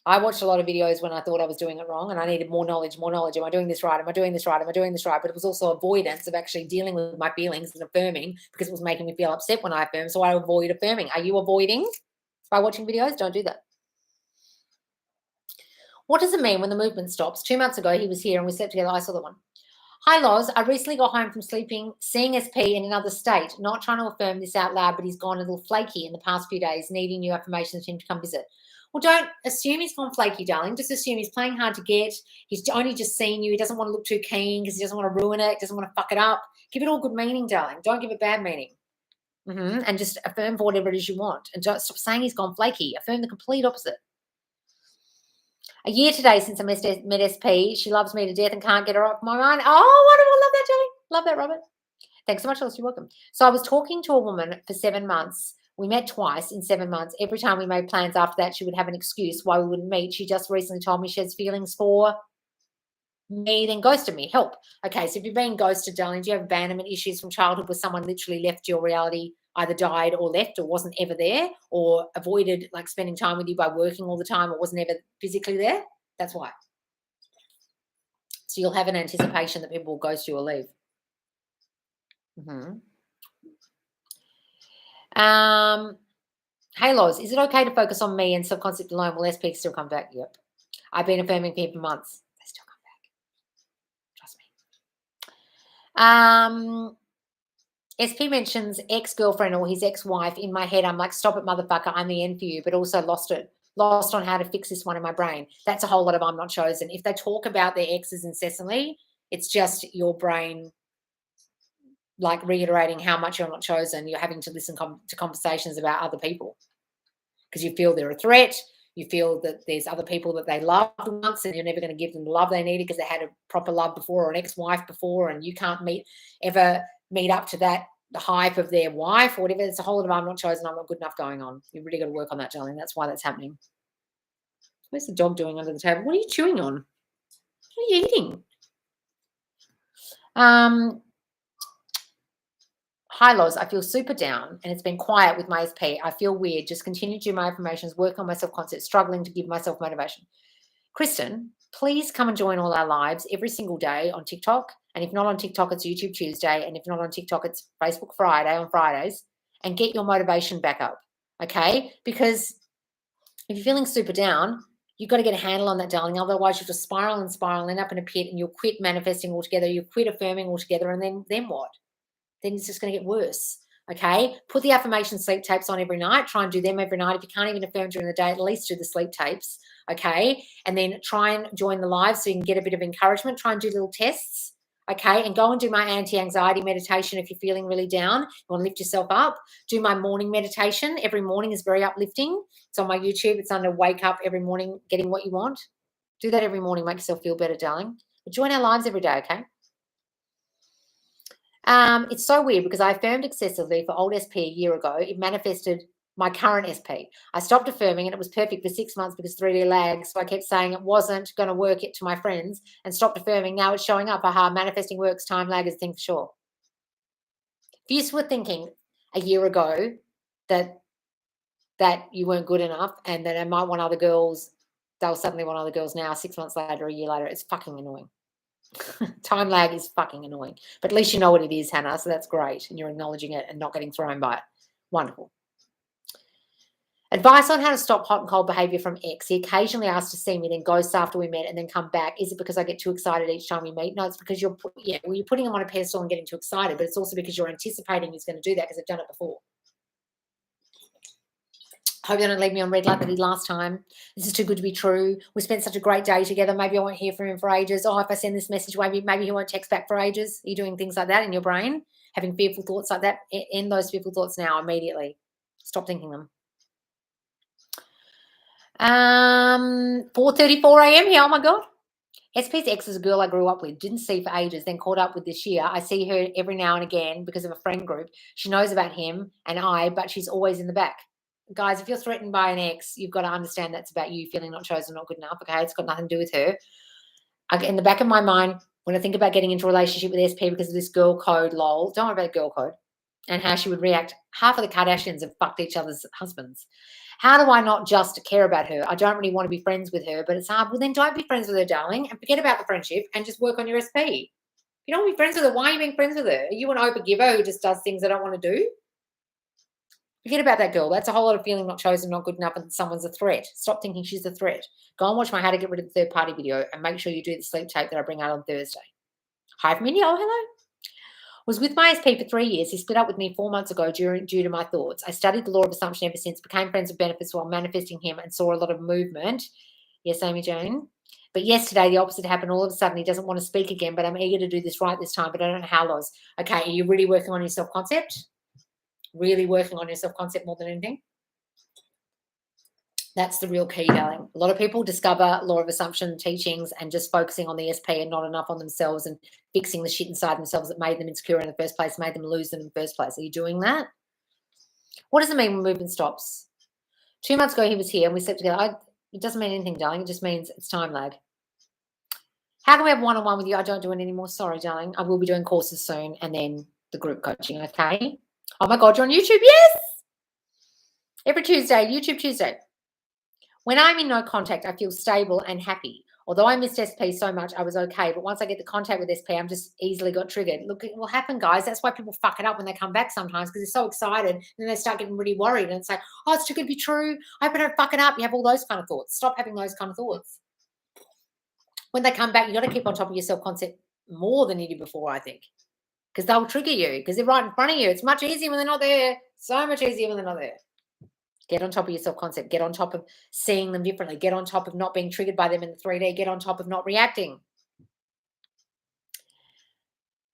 I watched a lot of videos when I thought I was doing it wrong and I needed more knowledge. Am I doing this right? Am I doing this right? Am I doing this right? But it was also avoidance of actually dealing with my feelings and affirming because it was making me feel upset when I affirm. So I avoid affirming. Are you avoiding by watching videos? Don't do that. What does it mean when the movement stops? 2 months ago, he was here and we slept together. I saw the one. Hi, Loz. I recently got home from sleeping, seeing SP in another state, not trying to affirm this out loud, but he's gone a little flaky in the past few days, needing new affirmations for him to come visit. Well, don't assume he's gone flaky, darling. Just assume he's playing hard to get. He's only just seen you. He doesn't want to look too keen because he doesn't want to ruin it. Doesn't want to fuck it up. Give it all good meaning, darling. Don't give it bad meaning. And just affirm for whatever it is you want. And don't stop saying he's gone flaky. Affirm the complete opposite. A year today since I met SP. She loves me to death and can't get her off my mind. Oh, wonderful. Love that, Jelly. Love that, Robert. Thanks so much, Alice. You're welcome. So I was talking to a woman for 7 months. We met twice in 7 months. Every time we made plans after that, she would have an excuse why we wouldn't meet. She just recently told me she has feelings for Me, then ghosted me. Help. Okay, so if you're being ghosted, darling, do you have abandonment issues from childhood where someone literally left your reality, either died or left or wasn't ever there, or avoided like spending time with you by working all the time or wasn't ever physically there? That's why. So you'll have an anticipation that people will ghost you or leave. Hey, Loz, is it okay to focus on me and self-concept alone? Will SP still come back? Yep. I've been affirming people for months. They still come back. Trust me. SP mentions ex-girlfriend or his ex-wife. In my head, I'm like, stop it, motherfucker. I'm the end for you, but also lost on how to fix this one in my brain. That's a whole lot of I'm not chosen. If they talk about their exes incessantly, it's just your brain like reiterating how much you're not chosen. You're having to listen to conversations about other people because you feel they're a threat. You feel that there's other people that they loved once and you're never going to give them the love they needed because they had a proper love before or an ex-wife before, and you can't ever meet up to that, the hype of their wife or whatever. It's a whole lot of I'm not chosen, I'm not good enough going on. You've really got to work on that, darling. That's why that's happening. What's the dog doing under the table? What are you chewing on? What are you eating? Hi, Loz. I feel super down and it's been quiet with my SP. I feel weird. Just continue to do my affirmations, work on my self-concept, struggling to give myself motivation. Kristen, please come and join all our lives every single day on TikTok. And if not on TikTok, it's YouTube Tuesday. And if not on TikTok, it's Facebook Friday on Fridays. And get your motivation back up, okay? Because if you're feeling super down, you've got to get a handle on that, darling. Otherwise, you'll just spiral and spiral, end up in a pit, and you'll quit manifesting altogether. You'll quit affirming altogether, and then what? Then it's just going to get worse. Okay, put the affirmation sleep tapes on every night. Try and do them every night. If you can't even affirm during the day, at least do the sleep tapes. Okay, and then try and join the live so you can get a bit of encouragement. Try and do little tests. Okay, and go and do my anti-anxiety meditation if you're feeling really down. You want to lift yourself up. Do my morning meditation. Every morning is very uplifting. It's on my YouTube. It's under Wake Up Every Morning, Getting What You Want. Do that every morning. Make yourself feel better, darling. But join our lives every day, okay? It's so weird because I affirmed excessively for old SP a year ago. It manifested my current SP. I stopped affirming and it was perfect for 6 months because 3D lag. So I kept saying it wasn't going to work it to my friends and stopped affirming. Now it's showing up. Aha, manifesting works. Time lag is a thing for sure. If you were thinking a year ago that you weren't good enough and that I might want other girls, they'll suddenly want other girls now, 6 months later, a year later. It's fucking annoying. Time lag is fucking annoying, but at least you know what it is, Hannah, so that's great, and you're acknowledging it and not getting thrown by it. Wonderful. Advice on how to stop hot and cold behavior from ex. He occasionally asks to see me, then ghosts after we met and then come back. Is it because I get too excited each time we meet? No, it's because you're putting him on a pedestal and getting too excited, but it's also because you're anticipating he's going to do that because they've done it before. Hope you don't leave me on red like they did last time. This is too good to be true. We spent such a great day together. Maybe I won't hear from him for ages. Oh, if I send this message, maybe he won't text back for ages. Are you doing things like that in your brain? Having fearful thoughts like that? End those fearful thoughts now, immediately. Stop thinking them. 4:34 a.m. here. Oh, my God. SP's ex is a girl I grew up with, didn't see for ages, then caught up with this year. I see her every now and again because of a friend group. She knows about him and but she's always in the back. Guys, if you're threatened by an ex, you've got to understand that's about you feeling not chosen, not good enough, okay? It's got nothing to do with her. In the back of my mind, when I think about getting into a relationship with SP because of this girl code, lol, don't worry about girl code, and how she would react. Half of the Kardashians have fucked each other's husbands. How do I not just care about her? I don't really want to be friends with her, but it's hard. Well, then don't be friends with her, darling, and forget about the friendship and just work on your SP. If you don't want to be friends with her, why are you being friends with her? Are you an overgiver who just does things I don't want to do? Forget about that girl. That's a whole lot of feeling not chosen, not good enough, and someone's a threat. Stop thinking she's a threat. Go and watch my How to Get Rid of the Third Party video and make sure you do the sleep tape that I bring out on Thursday. Hi from India. Oh, hello. Was with my SP for 3 years. He split up with me 4 months ago due to my thoughts. I studied the law of assumption ever since, became friends with benefits while manifesting him and saw a lot of movement. Yes, Amy Jane. But yesterday, the opposite happened. All of a sudden, he doesn't want to speak again, but I'm eager to do this right this time, but I don't know how, Loz. Okay, are you really working on your self-concept? Really working on your self-concept more than anything? That's the real key, darling. A lot of people discover law of assumption teachings and just focusing on the SP and not enough on themselves and fixing the shit inside themselves that made them insecure in the first place, made them lose them in the first place. Are you doing that? What does it mean when movement stops? 2 months ago, he was here and we slept together. It doesn't mean anything, darling. It just means it's time lag. How can we have one-on-one with you? I don't do it anymore. Sorry, darling. I will be doing courses soon and then the group coaching, okay? Oh, my God, you're on YouTube? Yes! Every Tuesday, YouTube Tuesday. When I'm in no contact, I feel stable and happy. Although I missed SP so much, I was okay. But once I get the contact with SP, I'm just easily got triggered. Look, it will happen, guys. That's why people fuck it up when they come back sometimes, because they're so excited and then they start getting really worried and it's like, oh, it's too good to be true. I hope I don't fuck it up. You have all those kind of thoughts. Stop having those kind of thoughts. When they come back, you got to keep on top of your self-concept more than you did before, I think, because they'll trigger you because they're right in front of you. It's much easier when they're not there. So much easier when they're not there. Get on top of your self-concept. Get on top of seeing them differently. Get on top of not being triggered by them in the 3D. Get on top of not reacting.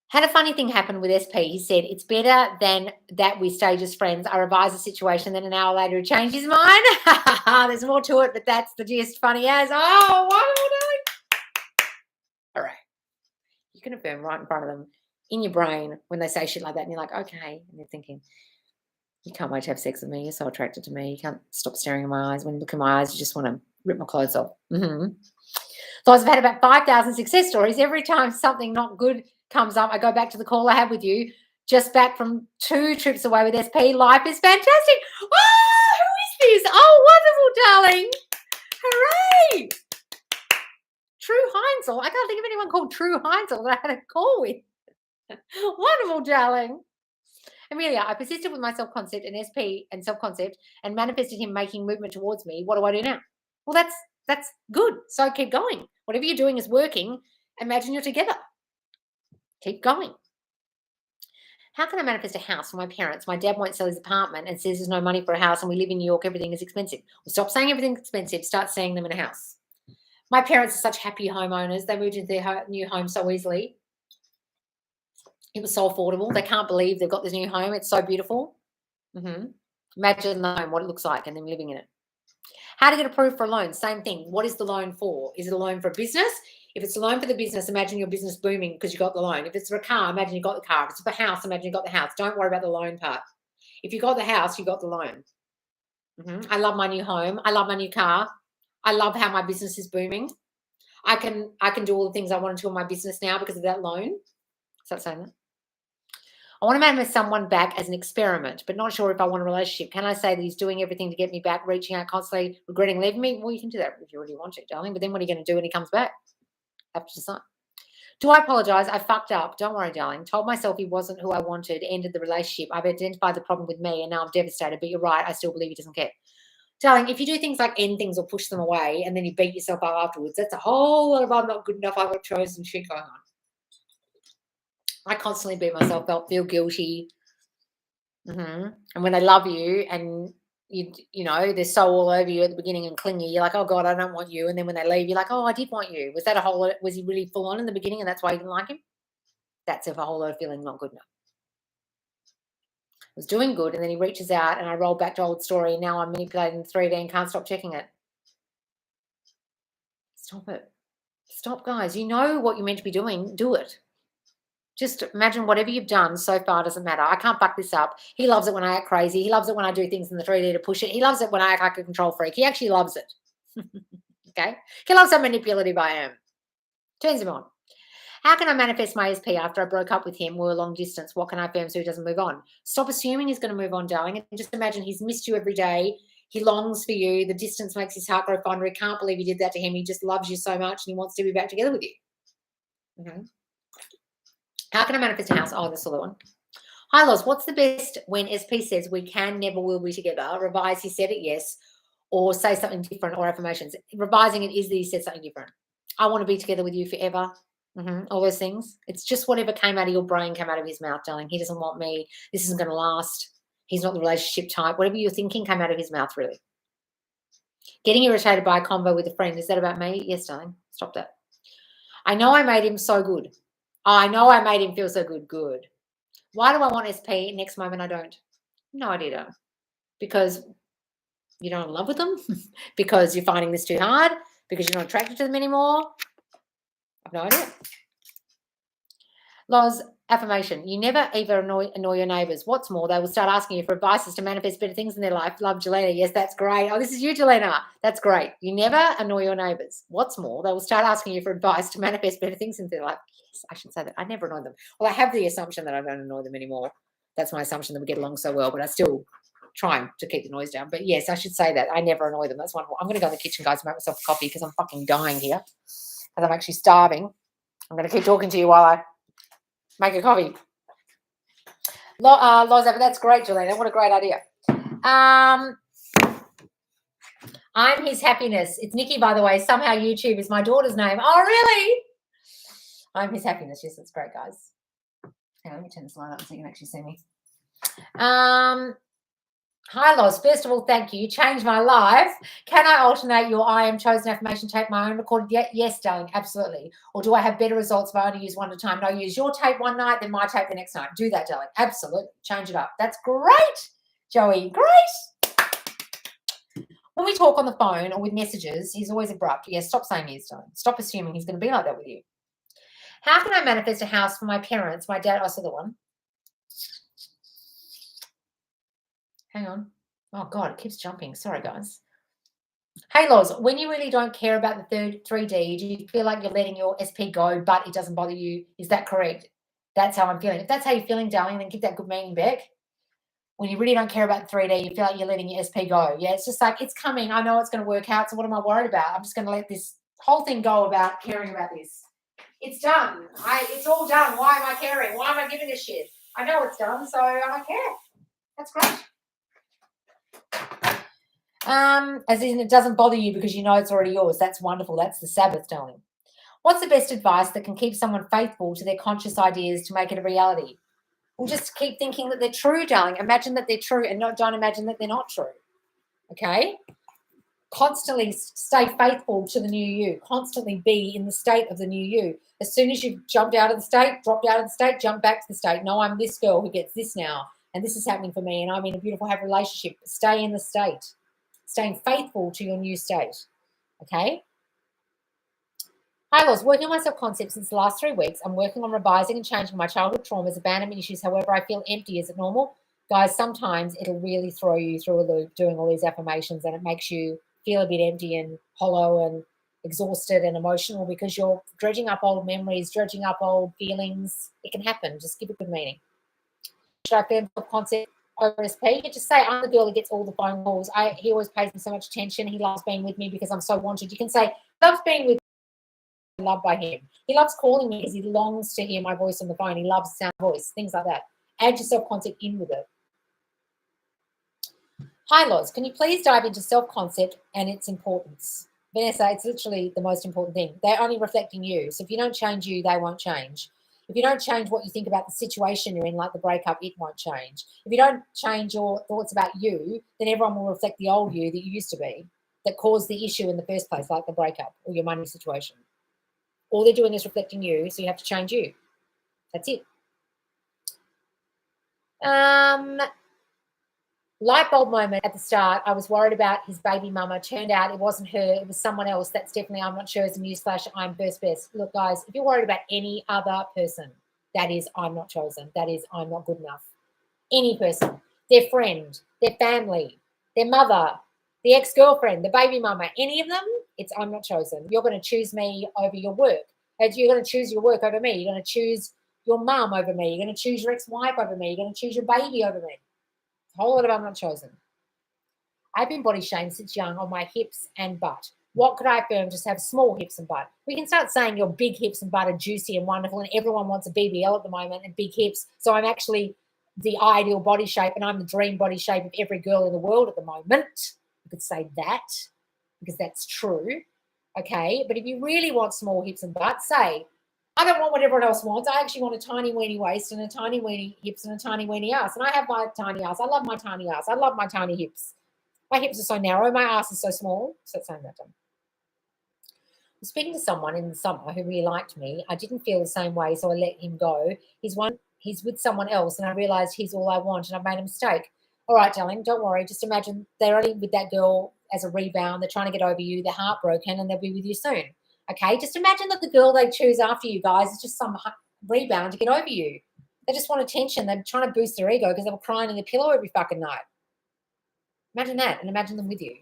Had a funny thing happen with SP. He said, it's better than that we stay as friends. I revised the situation, then an hour later he changed his mind. There's more to it, but that's the gist. Funny as. Oh, wonderful, darling. All right. You can affirm right in front of them in your brain when they say shit like that, and you're like, okay. And you're thinking, you can't wait to have sex with me. You're so attracted to me. You can't stop staring in my eyes. When you look in my eyes, you just want to rip my clothes off. So I've had about 5,000 success stories. Every time something not good comes up, I go back to the call I had with you, just back from 2 trips away with SP. Life is fantastic. Oh, who is this? Oh, wonderful, darling. Hooray. True Heinzel. I can't think of anyone called True Heinzel that I had a call with. Wonderful, darling. Amelia, I persisted with my self-concept and SP and self-concept and manifested him making movement towards me. What do I do now? Well, that's good. So keep going. Whatever you're doing is working. Imagine you're together. Keep going. How can I manifest a house for my parents? My dad won't sell his apartment and says there's no money for a house and we live in New York. Everything is expensive. Well, stop saying everything's expensive. Start seeing them in a house. My parents are such happy homeowners. They moved into their new home so easily. It was so affordable. They can't believe they've got this new home. It's so beautiful. Imagine the home, what it looks like, and them living in it. How to get approved for a loan? Same thing. What is the loan for? Is it a loan for a business? If it's a loan for the business, imagine your business booming because you got the loan. If it's for a car, imagine you got the car. If it's for a house, imagine you got the house. Don't worry about the loan part. If you got the house, you got the loan. I love my new home. I love my new car. I love how my business is booming. I can do all the things I want to do in my business now because of that loan. Is that saying that? I want to manifest someone back as an experiment, but not sure if I want a relationship. Can I say that he's doing everything to get me back, reaching out constantly, regretting leaving me? Well, you can do that if you really want to, darling. But then what are you going to do when he comes back? Have to decide. Do I apologize? I fucked up. Don't worry, darling. Told myself he wasn't who I wanted, ended the relationship. I've identified the problem with me, and now I'm devastated. But you're right. I still believe he doesn't care. Darling, if you do things like end things or push them away and then you beat yourself up afterwards, that's a whole lot of I'm not good enough, I've got chosen shit going on. I constantly beat myself up, feel guilty. And when they love you and you know, they're so all over you at the beginning and clingy, you're like, oh God, I don't want you. And then when they leave, you're like, oh, I did want you. Was he really full on in the beginning and that's why you didn't like him? That's a whole lot of feeling not good enough. I was doing good and then he reaches out and I roll back to old story and now I'm manipulating 3D and can't stop checking it. Stop it. Stop, guys. You know what you're meant to be doing. Do it. Just imagine whatever you've done so far doesn't matter. I can't fuck this up. He loves it when I act crazy. He loves it when I do things in the 3D to push it. He loves it when I act like a control freak. He actually loves it. Okay? He loves how manipulative I am. Turns him on. How can I manifest my SP after I broke up with him? We were long distance. What can I affirm so he doesn't move on? Stop assuming he's going to move on, darling. And just imagine he's missed you every day. He longs for you. The distance makes his heart grow fonder. He can't believe you did that to him. He just loves you so much and he wants to be back together with you. How can I manifest a house? Oh, this other one. Hi, Loz. What's the best when SP says we can, never will be together? Revise, he said it, yes. Or say something different or affirmations. Revising it is that he said something different. I want to be together with you forever. All those things. It's just whatever came out of your brain came out of his mouth, darling. He doesn't want me. This isn't going to last. He's not the relationship type. Whatever you're thinking came out of his mouth, really. Getting irritated by a convo with a friend. Is that about me? Yes, darling. Stop that. I know I made him so good. I know I made him feel so good. Good. Why do I want SP? Next moment I don't. No idea. Because you're not in love with them? Because you're finding this too hard? Because you're not attracted to them anymore? I've no idea. Loz, Affirmation. You never ever annoy your neighbours. What's more, they will start asking you for advice to manifest better things in their life. Love, Jelena. Yes, that's great. Oh, this is you, Jelena. That's great. You never annoy your neighbours. What's more, they will start asking you for advice to manifest better things in their life. Yes, I should say that. I never annoy them. Well, I have the assumption that I don't annoy them anymore. That's my assumption that we get along so well, but I still trying to keep the noise down. But yes, I should say that. I never annoy them. That's one. I'm going to go in the kitchen, guys, and make myself a coffee because I'm fucking dying here. Because I'm actually starving. I'm going to keep talking to you while I make a coffee. Loza, that's great, Jelena. What a great idea. I'm his happiness. It's Nikki, by the way. Somehow YouTube is my daughter's name. Oh, really? I'm his happiness. Yes, that's great, guys. Hang on, let me turn this light up so you can actually see me. Hi, Loz. First of all, thank you. You changed my life. Can I alternate your I am chosen affirmation tape, my own recorded? Yes, darling, absolutely. Or do I have better results if I only use one at a time? No, use your tape one night, then my tape the next night. Do that, darling. Absolutely. Change it up. That's great, Joey. Great. When we talk on the phone or with messages, he's always abrupt. Yes, stop saying he is, darling. Stop assuming he's going to be like that with you. How can I manifest a house for my parents? My dad, I saw the one. Hang on. Oh, God, it keeps jumping. Sorry, guys. Hey, Loz, when you really don't care about the third 3D, do you feel like you're letting your SP go, but it doesn't bother you? Is that correct? That's how I'm feeling. If that's how you're feeling, darling, then give that good meaning back. When you really don't care about the 3D, you feel like you're letting your SP go. Yeah, it's just like, it's coming. I know it's going to work out, so what am I worried about? I'm just going to let this whole thing go about caring about this. It's done. It's all done. Why am I caring? Why am I giving a shit? I know it's done, so I don't care. That's great. As in it doesn't bother you because you know it's already yours. That's wonderful. That's the Sabbath, darling. What's the best advice that can keep someone faithful to their conscious ideas to make it a reality? Well, just keep thinking that they're true, darling. Imagine that they're true and don't imagine that they're not true. Okay? Constantly stay faithful to the new you. Constantly be in the state of the new you. As soon as you've jumped out of the state, dropped out of the state, jump back to the state. No, I'm this girl who gets this now, and this is happening for me, and I'm in a beautiful, happy relationship. Stay in the state. Staying faithful to your new state. Okay? Hi, Loz. Working on my self-concept since the last 3 weeks. I'm working on revising and changing my childhood traumas, abandonment issues. However, I feel empty. Is it normal? Guys, sometimes it'll really throw you through a loop doing all these affirmations, and it makes you feel a bit empty and hollow and exhausted and emotional because you're dredging up old memories, dredging up old feelings. It can happen. Just give it good meaning. Should I affirm self-concept over SP? You just say, I'm the girl that gets all the phone calls. He always pays me so much attention. He loves being with me because I'm so wanted. You can say, loves being with me, loved by him. He loves calling me because he longs to hear my voice on the phone. He loves the sound voice, things like that. Add your self-concept in with it. Hi, Loz. Can you please dive into self-concept and its importance? Vanessa, it's literally the most important thing. They're only reflecting you. So if you don't change you, they won't change. If you don't change what you think about the situation you're in, like the breakup, it won't change. If you don't change your thoughts about you, then everyone will reflect the old you that you used to be that caused the issue in the first place, like the breakup or your money situation. All they're doing is reflecting you, so you have to change you. That's it. Light bulb moment at the start. I was worried about his baby mama. Turned out it wasn't her. It was someone else. That's definitely, I'm not sure, as a newsflash, I'm first best. Look, guys, if you're worried about any other person, that is, I'm not chosen. That is, I'm not good enough. Any person, their friend, their family, their mother, the ex-girlfriend, the baby mama, any of them, it's I'm not chosen. You're going to choose me over your work. You're going to choose your work over me. You're going to choose your mum over me. You're going to choose your ex-wife over me. You're going to choose your baby over me. A whole lot of I'm not chosen. I've been body shamed since young on my hips and butt. What could I affirm? Just have small hips and butt. We can start saying your big hips and butt are juicy and wonderful, and everyone wants a BBL at the moment and big hips. So I'm actually the ideal body shape, and I'm the dream body shape of every girl in the world at the moment. You could say that because that's true. Okay, but if you really want small hips and butt, say, I don't want what everyone else wants. I actually want a tiny weeny waist and a tiny weeny hips and a tiny weeny ass. And I have my tiny ass. I love my tiny ass. I love my tiny hips. My hips are so narrow. My ass is so small. So it's saying that. I'm speaking to someone in the summer who really liked me. I didn't feel the same way, so I let him go. He's with someone else, and I realised he's all I want, and I've made a mistake. All right, darling, don't worry. Just imagine they're only with that girl as a rebound. They're trying to get over you. They're heartbroken, and they'll be with you soon. Okay, just imagine that the girl they choose after you guys is just some rebound to get over you. They just want attention. They're trying to boost their ego because they were crying in the pillow every fucking night. Imagine that, and imagine them with you.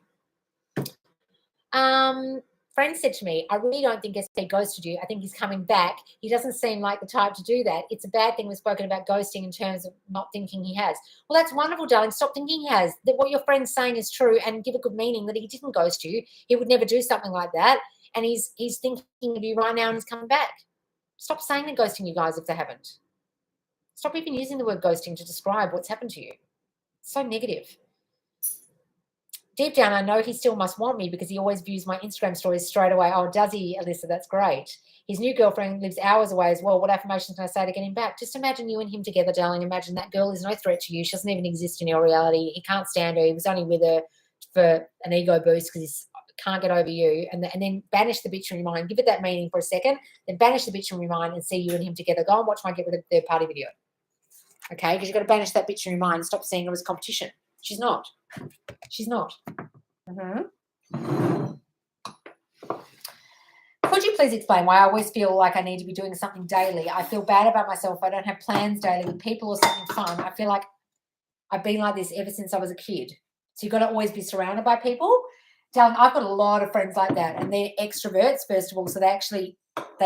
Friend said to me, I really don't think SK ghosted you. I think he's coming back. He doesn't seem like the type to do that. It's a bad thing we've spoken about ghosting in terms of not thinking he has. Well, that's wonderful, darling. Stop thinking he has. That what your friend's saying is true, and give a good meaning that he didn't ghost you. He would never do something like that. And he's thinking of you right now and he's coming back. Stop saying they're ghosting you guys if they haven't. Stop even using the word ghosting to describe what's happened to you. It's so negative. Deep down, I know he still must want me because he always views my Instagram stories straight away. Oh, does he, Alyssa? That's great. His new girlfriend lives hours away as well. What affirmations can I say to get him back? Just imagine you and him together, darling. Imagine that girl is no threat to you. She doesn't even exist in your reality. He can't stand her. He was only with her for an ego boost because he can't get over you. And then banish the bitch from your mind. Give it that meaning for a second. Then banish the bitch from your mind and see you and him together. Go and watch my Get Rid of Third Party video. Okay? Because you've got to banish that bitch from your mind and stop seeing her as competition. She's not. She's not. Could you please explain why I always feel like I need to be doing something daily? I feel bad about myself. I don't have plans daily with people or something fun. I feel like I've been like this ever since I was a kid. So you've got to always be surrounded by people. Darling, I've got a lot of friends like that, and they're extroverts, first of all, so they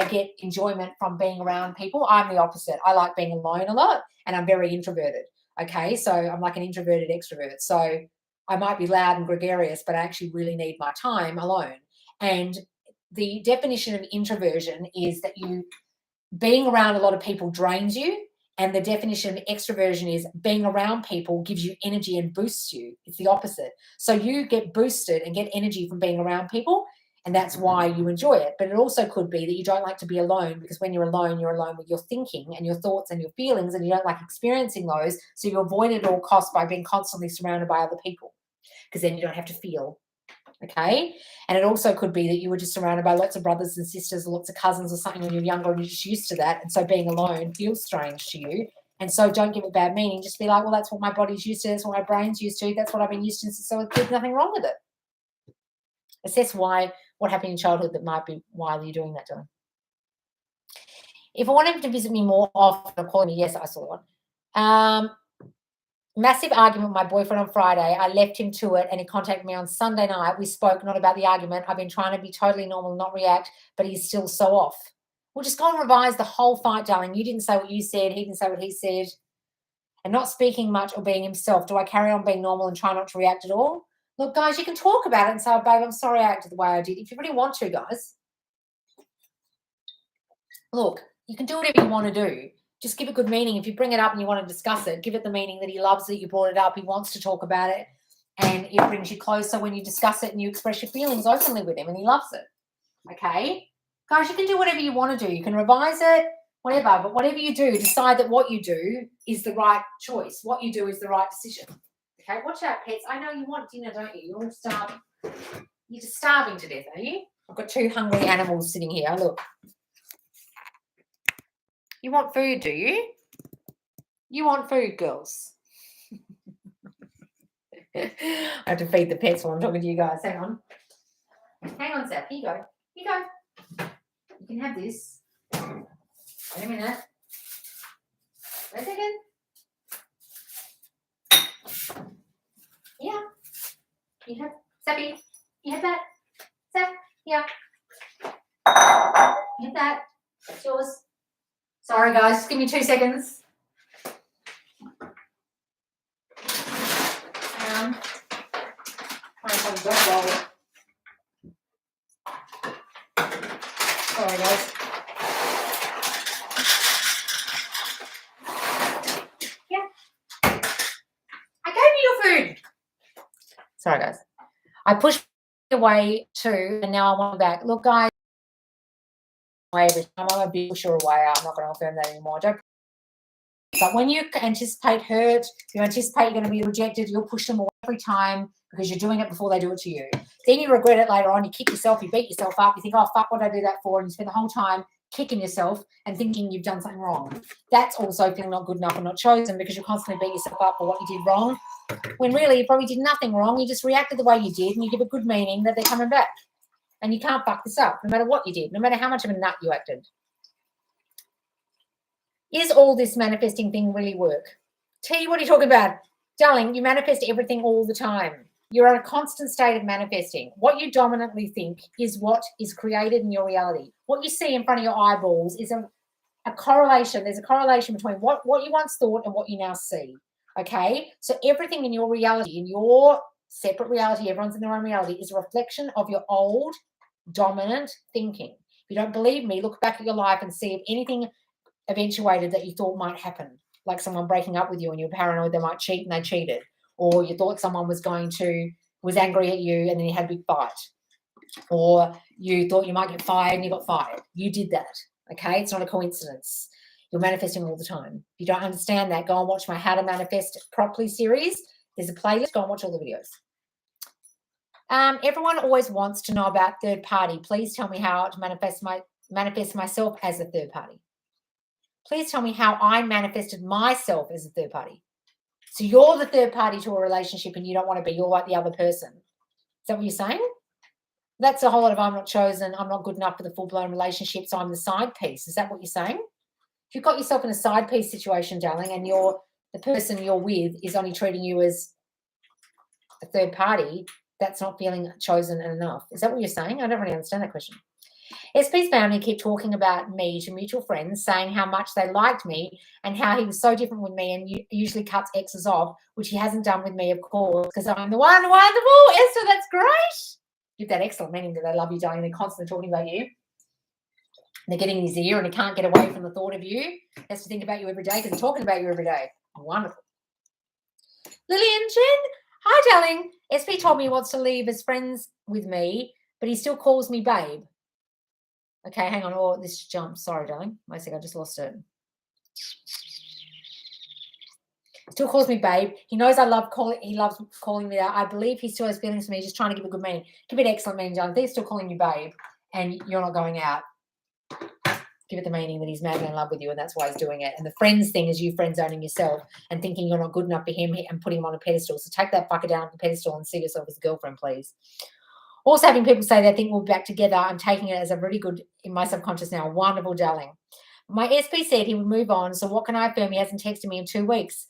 get enjoyment from being around people. I'm the opposite. I like being alone a lot, and I'm very introverted. Okay, so I'm like an introverted extrovert. So I might be loud and gregarious, but I actually really need my time alone. And the definition of introversion is that being around a lot of people drains you. And the definition of extroversion is being around people gives you energy and boosts you. It's the opposite. So you get boosted and get energy from being around people, and that's why you enjoy it. But it also could be that you don't like to be alone, because when you're alone with your thinking and your thoughts and your feelings, and you don't like experiencing those, so you avoid it at all costs by being constantly surrounded by other people, because then you don't have to feel. Okay? And it also could be that you were just surrounded by lots of brothers and sisters or lots of cousins or something when you're younger and you're just used to that, and so being alone feels strange to you. And so don't give it bad meaning. Just be like, well, that's what my body's used to, that's what my brain's used to, that's what I've been used to, so there's nothing wrong with it. Assess what happened in childhood that might be why you're doing that, Dylan. If I want him to visit me more often, or call me, yes, I saw one. Massive argument with my boyfriend on Friday. I left him to it, and he contacted me on Sunday night. We spoke not about the argument. I've been trying to be totally normal, not react, but he's still so off. Well, just go and revise the whole fight, darling. You didn't say what you said. He didn't say what he said. And not speaking much or being himself. Do I carry on being normal and try not to react at all? Look, guys, you can talk about it and say, oh, babe, I'm sorry I acted the way I did. If you really want to, guys. Look, you can do whatever you want to do. Just give it good meaning. If you bring it up and you want to discuss it, give it the meaning that he loves that you brought it up. He wants to talk about it, and it brings you closer when you discuss it and you express your feelings openly with him, and he loves it. Okay? Guys, you can do whatever you want to do. You can revise it, whatever, but whatever you do, decide that what you do is the right choice. What you do is the right decision. Okay? Watch out, pets. I know you want dinner, don't you? You're all starving. You're just starving to death, are you? I've got two hungry animals sitting here. Look. You want food, do you? You want food, girls. I have to feed the pets while I'm talking to you guys. Hang on. Hang on, Seth. Here you go. Here you go. You can have this. Wait a minute. Wait a second. Yeah. You have, Sappy, you have that? Seth, yeah. You have that. That's yours. Sorry, guys. Just give me 2 seconds. Sorry, guys. Yeah. I gave you your food. Sorry, guys. I pushed away too, and now I want back. Look, guys. Every time I'm a big pusher away, I'm not going to affirm that anymore. But when you anticipate hurt, you anticipate you're going to be rejected, you'll push them away every time because you're doing it before they do it to you. Then you regret it later on. You kick yourself, you beat yourself up, you think, oh, fuck, what did I do that for? And you spend the whole time kicking yourself and thinking you've done something wrong. That's also feeling not good enough and not chosen because you constantly beat yourself up for what you did wrong, when really you probably did nothing wrong. You just reacted the way you did, and you give a good meaning that they're coming back. And you can't fuck this up, no matter what you did, no matter how much of a nut you acted. Is all this manifesting thing really work? T, what are you talking about? Darling, you manifest everything all the time. You're in a constant state of manifesting. What you dominantly think is what is created in your reality. What you see in front of your eyeballs is a correlation. There's a correlation between what you once thought and what you now see. Okay? So everything in your reality, in your separate reality, everyone's in their own reality, is a reflection of your old dominant thinking. If you don't believe me, look back at your life and see if anything eventuated that you thought might happen, like someone breaking up with you and you're paranoid they might cheat and they cheated, or you thought someone was angry at you and then you had a big fight, or you thought you might get fired and you got fired. You did that. Okay, it's not a coincidence. You're manifesting all the time. If you don't understand that, go and watch my How to Manifest Properly series. There's a playlist. Go and watch all the videos. Everyone always wants to know about third party. Please tell me how to manifest myself as a third party. Please tell me how I manifested myself as a third party. So you're the third party to a relationship and you don't want to be. You're like the other person. Is that what you're saying? That's a whole lot of I'm not chosen, I'm not good enough for the full-blown relationship, so I'm the side piece. Is that what you're saying? If you've got yourself in a side piece situation, darling, and the person you're with is only treating you as a third party, that's not feeling chosen enough. Is that what you're saying? I don't really understand that question. SP's family keep talking about me to mutual friends, saying how much they liked me and how he was so different with me and usually cuts exes off, which he hasn't done with me, of course, because I'm the one wonderful. Esther, that's great. Give that excellent meaning that they love you, darling. They're constantly talking about you. They're getting in his ear and he can't get away from the thought of you. He has to think about you every day because he's talking about you every day. Wonderful. Lillian Jen, hi, darling. SP told me he wants to leave as friends with me, but he still calls me babe. Okay, hang on. Oh, this jumped. Sorry, darling. Wait a second. I just lost it. Still calls me babe. He knows he loves calling me that. I believe he still has feelings for me. Just trying to give a good meaning. Give it excellent meaning, darling. He's still calling you babe and you're not going out. Give it the meaning that he's madly in love with you and that's why he's doing it. And the friends thing is you friend-zoning yourself and thinking you're not good enough for him and putting him on a pedestal. So take that fucker down off the pedestal and see yourself as a girlfriend, please. Also having people say they think we'll be back together, I'm taking it as a really good in my subconscious now. Wonderful, darling. My SP said he would move on, so what can I affirm? He hasn't texted me in 2 weeks.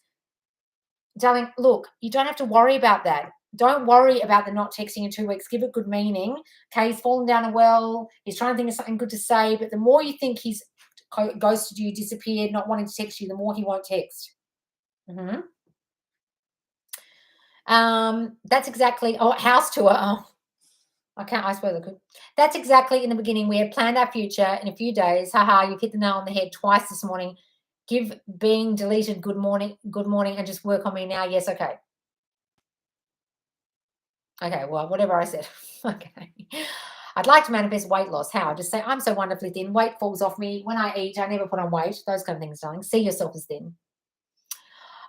Darling, look, you don't have to worry about that. Don't worry about the not texting in 2 weeks. Give it good meaning. Okay, he's fallen down a well. He's trying to think of something good to say, but the more you think he's ghosted you, disappeared, not wanting to text you, the more he won't text. That's exactly, house tour. I suppose I could. That's exactly in the beginning. We had planned our future in a few days. Haha, you've hit the nail on the head twice this morning. Give being deleted good morning, and just work on me now. Yes, okay. Okay, well, whatever I said. Okay. I'd like to manifest weight loss. How? Just say, I'm so wonderfully thin. Weight falls off me. When I eat, I never put on weight. Those kind of things, darling. See yourself as thin.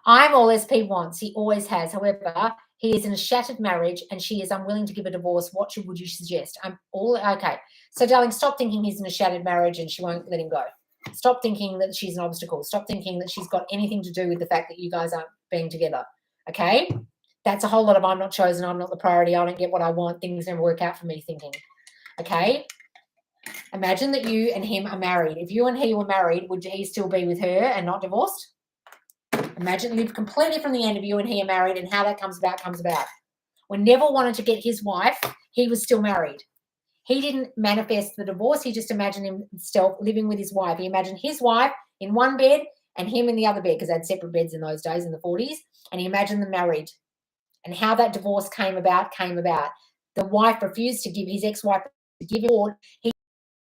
I'm all SP wants. He always has. However, he is in a shattered marriage and she is unwilling to give a divorce. What would you suggest? I'm all okay. So, darling, stop thinking he's in a shattered marriage and she won't let him go. Stop thinking that she's an obstacle. Stop thinking that she's got anything to do with the fact that you guys aren't being together. Okay? That's a whole lot of I'm not chosen, I'm not the priority, I don't get what I want, things never work out for me thinking. Okay? Imagine that you and him are married. If you and he were married, would he still be with her and not divorced? Imagine live completely from the end of you and he are married and how that comes about. When Neville wanted to get his wife, he was still married. He didn't manifest the divorce. He just imagined himself living with his wife. He imagined his wife in one bed and him in the other bed because they had separate beds in those days in the 40s. And he imagined them married. And how that divorce came about. The wife refused to give his ex-wife to give him he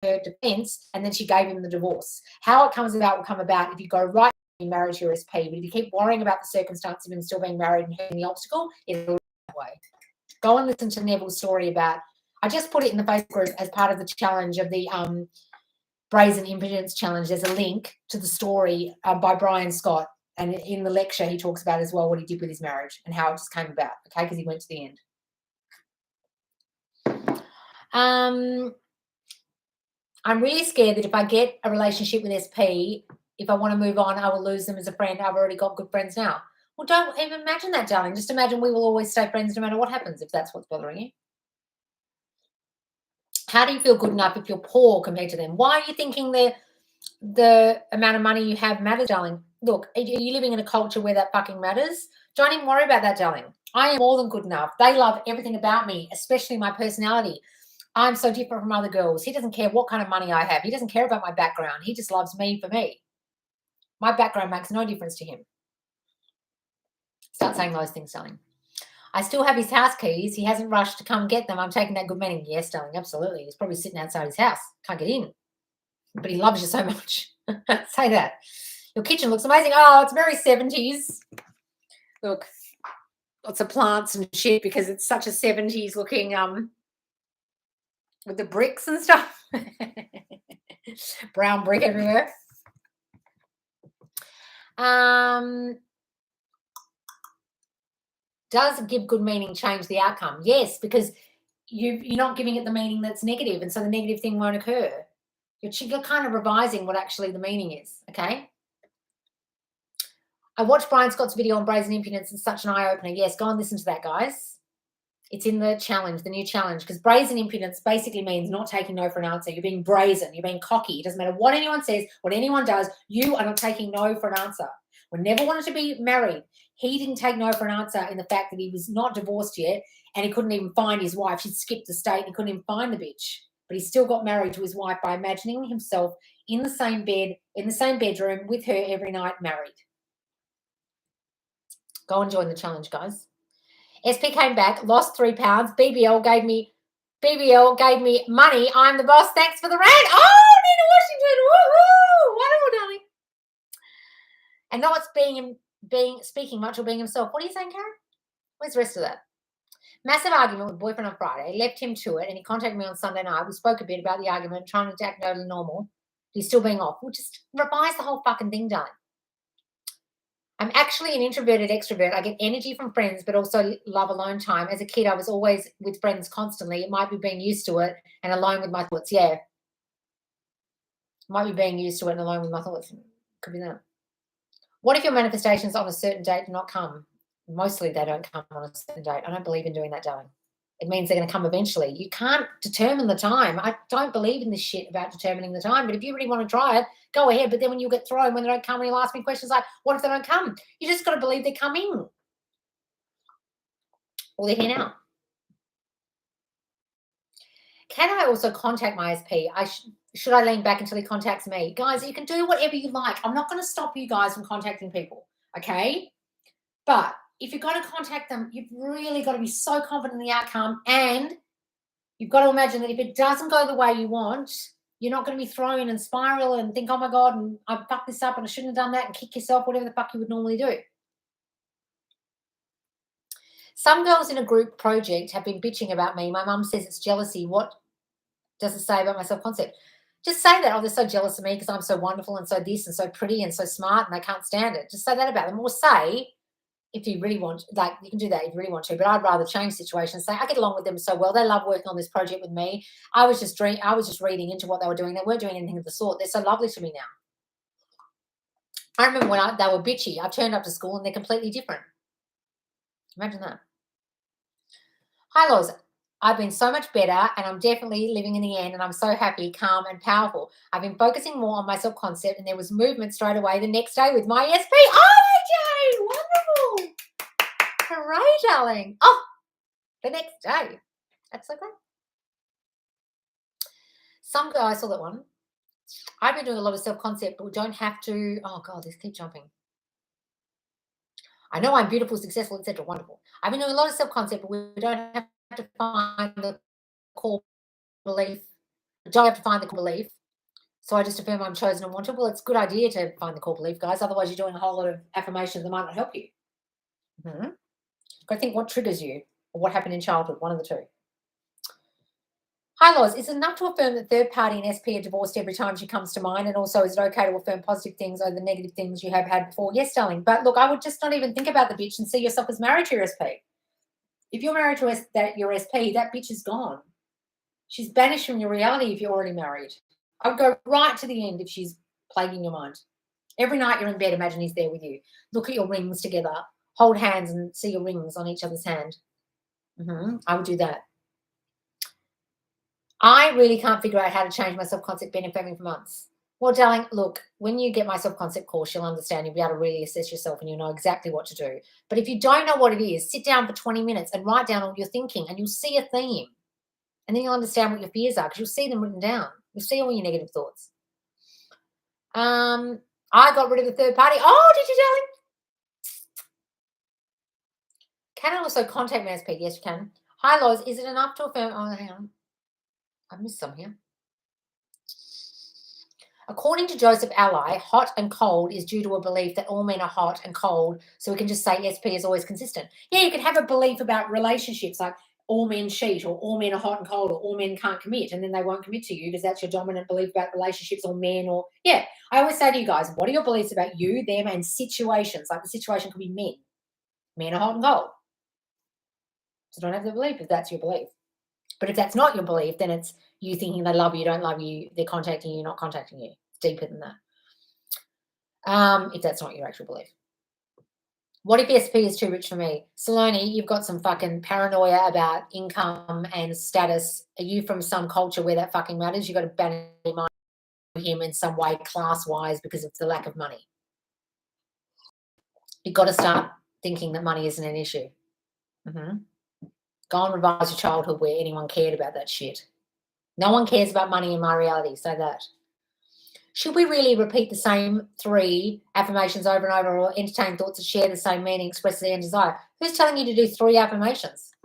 her defense, and then she gave him the divorce. How it comes about will come about if you go right in marriage your SP. But if you keep worrying about the circumstance of him still being married and having the obstacle, it'll go that way. Go and listen to Neville's story about. I just put it in the Facebook group as part of the challenge of the Brazen Impotence Challenge. There's a link to the story by Brian Scott. And in the lecture, he talks about as well what he did with his marriage and how it just came about, okay, because he went to the end. I'm really scared that if I get a relationship with SP, if I want to move on, I will lose them as a friend. I've already got good friends now. Well, don't even imagine that, darling. Just imagine we will always stay friends no matter what happens if that's what's bothering you. How do you feel good enough if you're poor compared to them? Why are you thinking they're the amount of money you have matters, darling. Look, are you living in a culture where that fucking matters? Don't even worry about that, darling. I am more than good enough. They love everything about me, especially my personality. I'm so different from other girls. He doesn't care what kind of money I have. He doesn't care about my background. He just loves me for me. My background makes no difference to him. Start saying those things, darling. I still have his house keys. He hasn't rushed to come get them. I'm taking that good meaning. Yes, darling, absolutely. He's probably sitting outside his house. Can't get in. But he loves you so much. Say that. Your kitchen looks amazing. Oh, it's very 70s. Look, lots of plants and shit because it's such a 70s looking with the bricks and stuff. Brown brick everywhere. Does give good meaning change the outcome? Yes, because you're not giving it the meaning that's negative, and so the negative thing won't occur. You're kind of revising what actually the meaning is, okay? I watched Brian Scott's video on brazen impudence. It's such an eye-opener. Yes, go and listen to that, guys. It's in the challenge, the new challenge, because brazen impudence basically means not taking no for an answer. You're being brazen. You're being cocky. It doesn't matter what anyone says, what anyone does. You are not taking no for an answer. We never wanted to be married. He didn't take no for an answer in the fact that he was not divorced yet and he couldn't even find his wife. She'd skipped the state and he couldn't even find the bitch. But he still got married to his wife by imagining himself in the same bed, in the same bedroom with her every night, married. Go and join the challenge, guys. SP came back, lost 3 pounds. BBL gave me money. I'm the boss. Thanks for the rant. Oh, Nina Washington. Woohoo! Wonderful, darling. And not speaking much or being himself. What are you saying, Karen? Where's the rest of that? Massive argument with boyfriend on Friday. Left him to it, and he contacted me on Sunday night. We spoke a bit about the argument, trying to act totally normal. He's still being off. We'll just revise the whole fucking thing, darling. I'm actually an introverted extrovert. I get energy from friends, but also love alone time. As a kid, I was always with friends constantly. It might be being used to it and alone with my thoughts. Yeah. Might be being used to it and alone with my thoughts. Could be that. What if your manifestations on a certain date do not come? Mostly they don't come on a certain date. I don't believe in doing that, darling. It means they're going to come eventually. You can't determine the time. I don't believe in this shit about determining the time, but if you really want to try it, go ahead. But then when you get thrown, when they don't come, and you'll ask me questions like, what if they don't come? You just got to believe they're coming. Or they're here now. Can I also contact my SP? Should I lean back until he contacts me? Guys, you can do whatever you like. I'm not going to stop you guys from contacting people, okay? But if you're going to contact them, you've really got to be so confident in the outcome, and you've got to imagine that if it doesn't go the way you want, you're not going to be thrown and spiral and think, oh my God, and I fucked this up and I shouldn't have done that, and kick yourself, whatever the fuck you would normally do. Some girls in a group project have been bitching about me. My mum says it's jealousy. What does it say about my self-concept? Just say that, oh, they're so jealous of me because I'm so wonderful and so this and so pretty and so smart and they can't stand it. Just say that about them. Or say, if you really want, like you can do that if you really want to, but I'd rather change situations. Say, I get along with them so well. They love working on this project with me. I was just reading into what they were doing. They weren't doing anything of the sort. They're so lovely to me now. I remember when they were bitchy. I've turned up to school and they're completely different. Imagine that. Hi, Loz. I've been so much better and I'm definitely living in the end and I'm so happy, calm and powerful. I've been focusing more on my self-concept and there was movement straight away the next day with my SP. Oh, Jane, wonderful. Hooray, darling. Oh, the next day. That's so great. Some guy, I saw that one. I've been doing a lot of self-concept, but we don't have to. Oh, God, this keep jumping. I know I'm beautiful, successful, etc. Wonderful. I've been doing a lot of self-concept, but we don't have to find the core belief. We don't have to find the core belief. So I just affirm I'm chosen and wanted. Well, it's a good idea to find the core belief, guys. Otherwise, you're doing a whole lot of affirmations that might not help you. Mm-hmm. Got to think what triggers you or what happened in childhood, one of the two. Hi, Loz. Is it enough to affirm that third party and SP are divorced every time she comes to mind? And also, is it okay to affirm positive things over the negative things you have had before? Yes, darling. But look, I would just not even think about the bitch and see yourself as married to your SP. If you're married to your SP, that bitch is gone. She's banished from your reality if you're already married. I would go right to the end if she's plaguing your mind. Every night you're in bed, imagine he's there with you. Look at your rings together. Hold hands and see your rings on each other's hand. I would do that. I really can't figure out how to change my self-concept. Been affirming for months. Well, darling, look, when you get my self-concept course, you'll understand, you'll be able to really assess yourself and you'll know exactly what to do. But if you don't know what it is, sit down for 20 minutes and write down all your thinking and you'll see a theme. And then you'll understand what your fears are because you'll see them written down. You'll see all your negative thoughts. I got rid of the third party. Oh, did you, darling? Can I also contact me as Pete? Yes, you can. Hi, Loz. Is it enough to affirm? Oh, hang on. I missed some here. According to Joseph Ally, hot and cold is due to a belief that all men are hot and cold, so we can just say SP is always consistent. Yeah, you can have a belief about relationships like all men cheat or all men are hot and cold or all men can't commit, and then they won't commit to you because that's your dominant belief about relationships or men or, yeah. I always say to you guys, what are your beliefs about you, them, and situations? Like the situation could be men. Men are hot and cold. So don't have the belief if that's your belief. But if that's not your belief, then it's you thinking they love you, don't love you, they're contacting you, not contacting you. It's deeper than that. If that's not your actual belief. What if SP is too rich for me? Saloni, you've got some fucking paranoia about income and status. Are you from some culture where that fucking matters? You've got to ban him in some way class-wise because of the lack of money. You've got to start thinking that money isn't an issue. Go and revise your childhood where anyone cared about that shit. No one cares about money in my reality, say that. Should we really repeat the same 3 affirmations over and over or entertain thoughts that share the same meaning, express the end desire? Who's telling you to do 3 affirmations?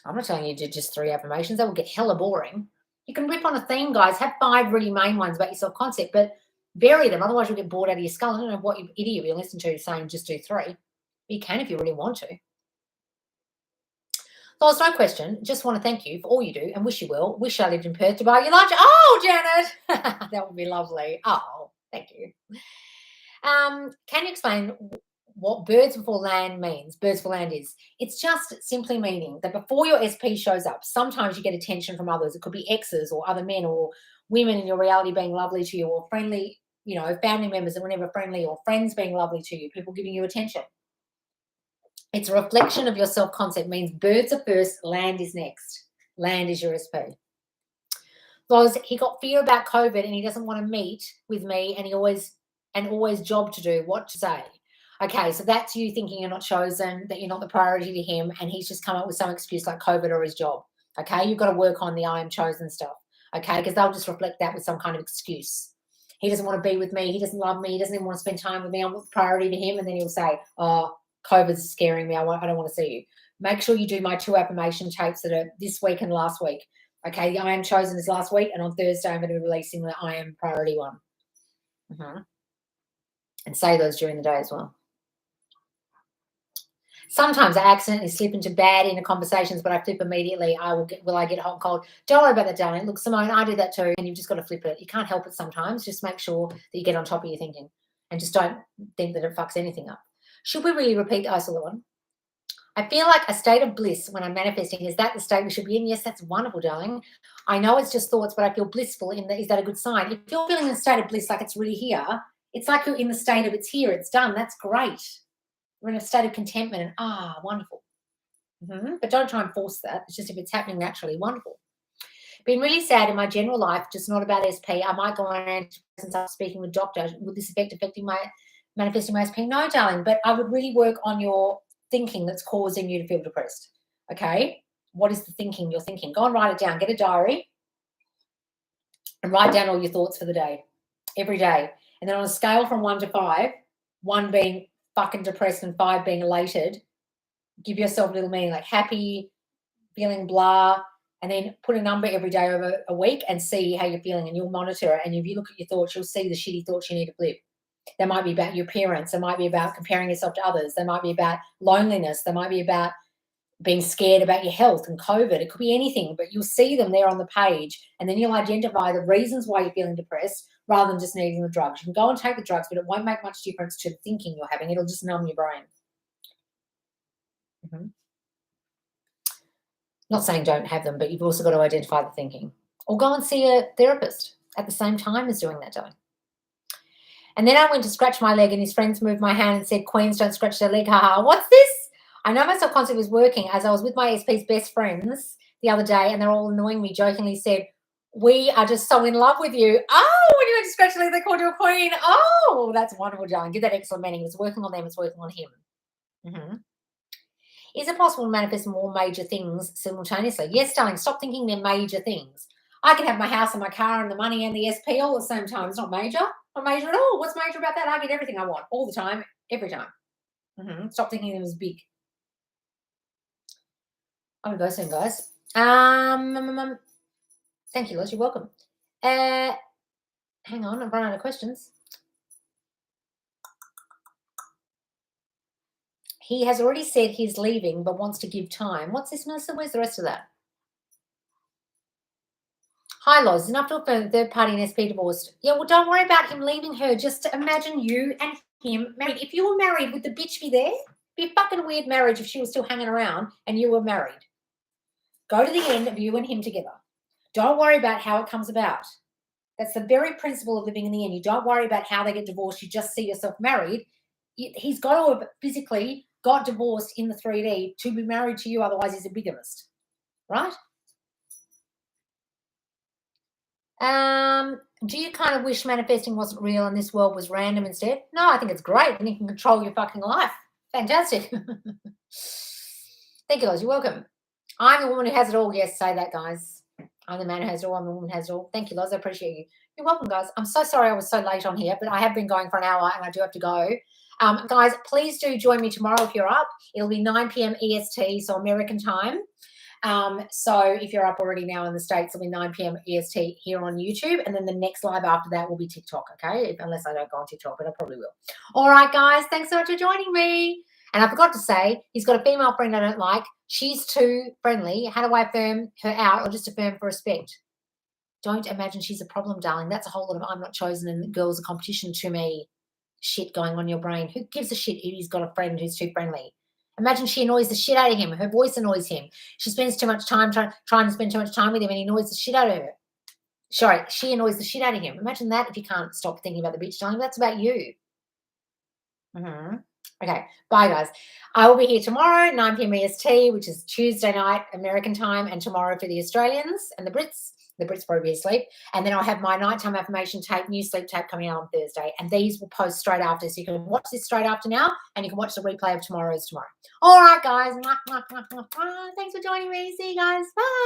I'm not telling you to do just 3 affirmations. That will get hella boring. You can rip on a theme, guys. Have 5 really main ones about your self-concept, but vary them. Otherwise, you'll get bored out of your skull. I don't know what idiot you'll listen to saying just do 3. You can if you really want to. Well, it's no question. Just want to thank you for all you do and wish you well. Wish I lived in Perth to buy you lunch. Oh, Janet, that would be lovely. Oh, thank you. Can you explain what birds before land means? Birds for land is. It's just simply meaning that before your SP shows up, sometimes you get attention from others. It could be exes or other men or women in your reality being lovely to you or friendly, family members that were never friendly or friends being lovely to you, people giving you attention. It's a reflection of your self-concept, means birds are first, land is next. Land is your SP. Because he got fear about COVID and he doesn't want to meet with me and he always job to do, what to say. Okay, so that's you thinking you're not chosen, that you're not the priority to him, and he's just come up with some excuse like COVID or his job. Okay, you've got to work on the I am chosen stuff. Okay, because they'll just reflect that with some kind of excuse. He doesn't want to be with me. He doesn't love me. He doesn't even want to spend time with me. I'm not the priority to him. And then he'll say, oh, COVID's scaring me. I don't want to see you. Make sure you do my 2 affirmation tapes that are this week and last week. Okay, the I am chosen is last week, and on Thursday I'm going to be releasing the I am priority one. And say those during the day as well. Sometimes I accidentally slip into bad inner conversations, but I flip immediately. Will I get hot and cold? Don't worry about that, darling. Look, Simone, I do that too, and you've just got to flip it. You can't help it sometimes. Just make sure that you get on top of your thinking and just don't think that it fucks anything up. Should we really repeat the isolate one? I feel like a state of bliss when I'm manifesting. Is that the state we should be in? Yes, that's wonderful, darling. I know it's just thoughts, but I feel blissful. Is that a good sign? If you're feeling in a state of bliss like it's really here, it's like you're in the state of it's here, it's done. That's great. We're in a state of contentment and wonderful. But don't try and force that. It's just if it's happening naturally, wonderful. Been really sad in my general life, just not about SP. I might go on and start speaking with doctor. Would this affecting my manifesting my SP? No, darling, but I would really work on your thinking that's causing you to feel depressed. Okay? What is the thinking you're thinking? Go and write it down. Get a diary and write down all your thoughts for the day, every day. And then on a scale from 1 to 5, 1 being fucking depressed and 5 being elated, give yourself a little meaning like happy, feeling blah, and then put a number every day over a week and see how you're feeling, and you'll monitor it. And if you look at your thoughts, you'll see the shitty thoughts you need to flip. They might be about your parents. They might be about comparing yourself to others. They might be about loneliness. They might be about being scared about your health and COVID. It could be anything, but you'll see them there on the page, and then you'll identify the reasons why you're feeling depressed rather than just needing the drugs. You can go and take the drugs, but it won't make much difference to the thinking you're having. It'll just numb your brain. Not saying don't have them, but you've also got to identify the thinking. Or go and see a therapist at the same time as doing that, darling. And then I went to scratch my leg and his friends moved my hand and said, Queens don't scratch their leg, haha. What's this? I know my subconcept was working as I was with my SP's best friends the other day and they're all annoying me, jokingly said, we are just so in love with you. Oh, when you were Congratulations, they called you a queen. Oh, that's wonderful, darling. Give that excellent meaning. It's working on them, it's working on him. Is it possible to manifest more major things simultaneously? Yes, darling. Stop thinking they're major things. I can have my house and my car and the money and the SP all at the same time. It's not major. Not major at all. What's major about that? I get everything I want all the time, every time. Stop thinking them as big. I'm going to go soon, guys. Thank you, Liz. You're welcome. Hang on. I've run out of questions. He has already said he's leaving but wants to give time. What's this, Melissa? Where's the rest of that? Hi, Loz. Enough to affirm third party and SP divorced. Yeah, well, don't worry about him leaving her. Just imagine you and him married. If you were married, would the bitch be there? It'd be a fucking weird marriage if she was still hanging around and you were married. Go to the end of you and him together. Don't worry about how it comes about. That's the very principle of living in the end. You don't worry about how they get divorced. You just see yourself married. He's got to have physically got divorced in the 3D to be married to you. Otherwise, he's a bigamist, right? Do you kind of wish manifesting wasn't real and this world was random instead? No, I think it's great and you can control your fucking life. Fantastic. Thank you, guys. You're welcome. I'm the woman who has it all. Yes, say that, guys. I'm the man who has it all. I'm the woman who has it all. Thank you, Loz. I appreciate you. You're welcome, guys. I'm so sorry I was so late on here, but I have been going for an hour and I do have to go. Guys, please do join me tomorrow if you're up. It'll be 9 p.m. EST, so American time. So if you're up already now in the States, it'll be 9 p.m. EST here on YouTube. And then the next live after that will be TikTok, okay? Unless I don't go on TikTok, but I probably will. All right, guys. Thanks so much for joining me. And I forgot to say, he's got a female friend I don't like. She's too friendly. How do I affirm her out or just affirm for respect? Don't imagine she's a problem, darling. That's a whole lot of I'm not chosen and the girl's a competition to me shit going on in your brain. Who gives a shit if he's got a friend who's too friendly? Imagine she annoys the shit out of him. Her voice annoys him. She spends too much time trying to spend too much time with him and he annoys the shit out of her. Sorry, she annoys the shit out of him. Imagine that if you can't stop thinking about the bitch, darling. That's about you. Okay, bye, guys. I will be here tomorrow, 9 p.m. EST, which is Tuesday night American time, and tomorrow for the Australians and the Brits. The Brits probably be asleep. And then I'll have my nighttime affirmation tape, new sleep tape coming out on Thursday. And these will post straight after. So you can watch this straight after now and you can watch the replay of tomorrow's tomorrow. All right, guys. Thanks for joining me. See you guys. Bye.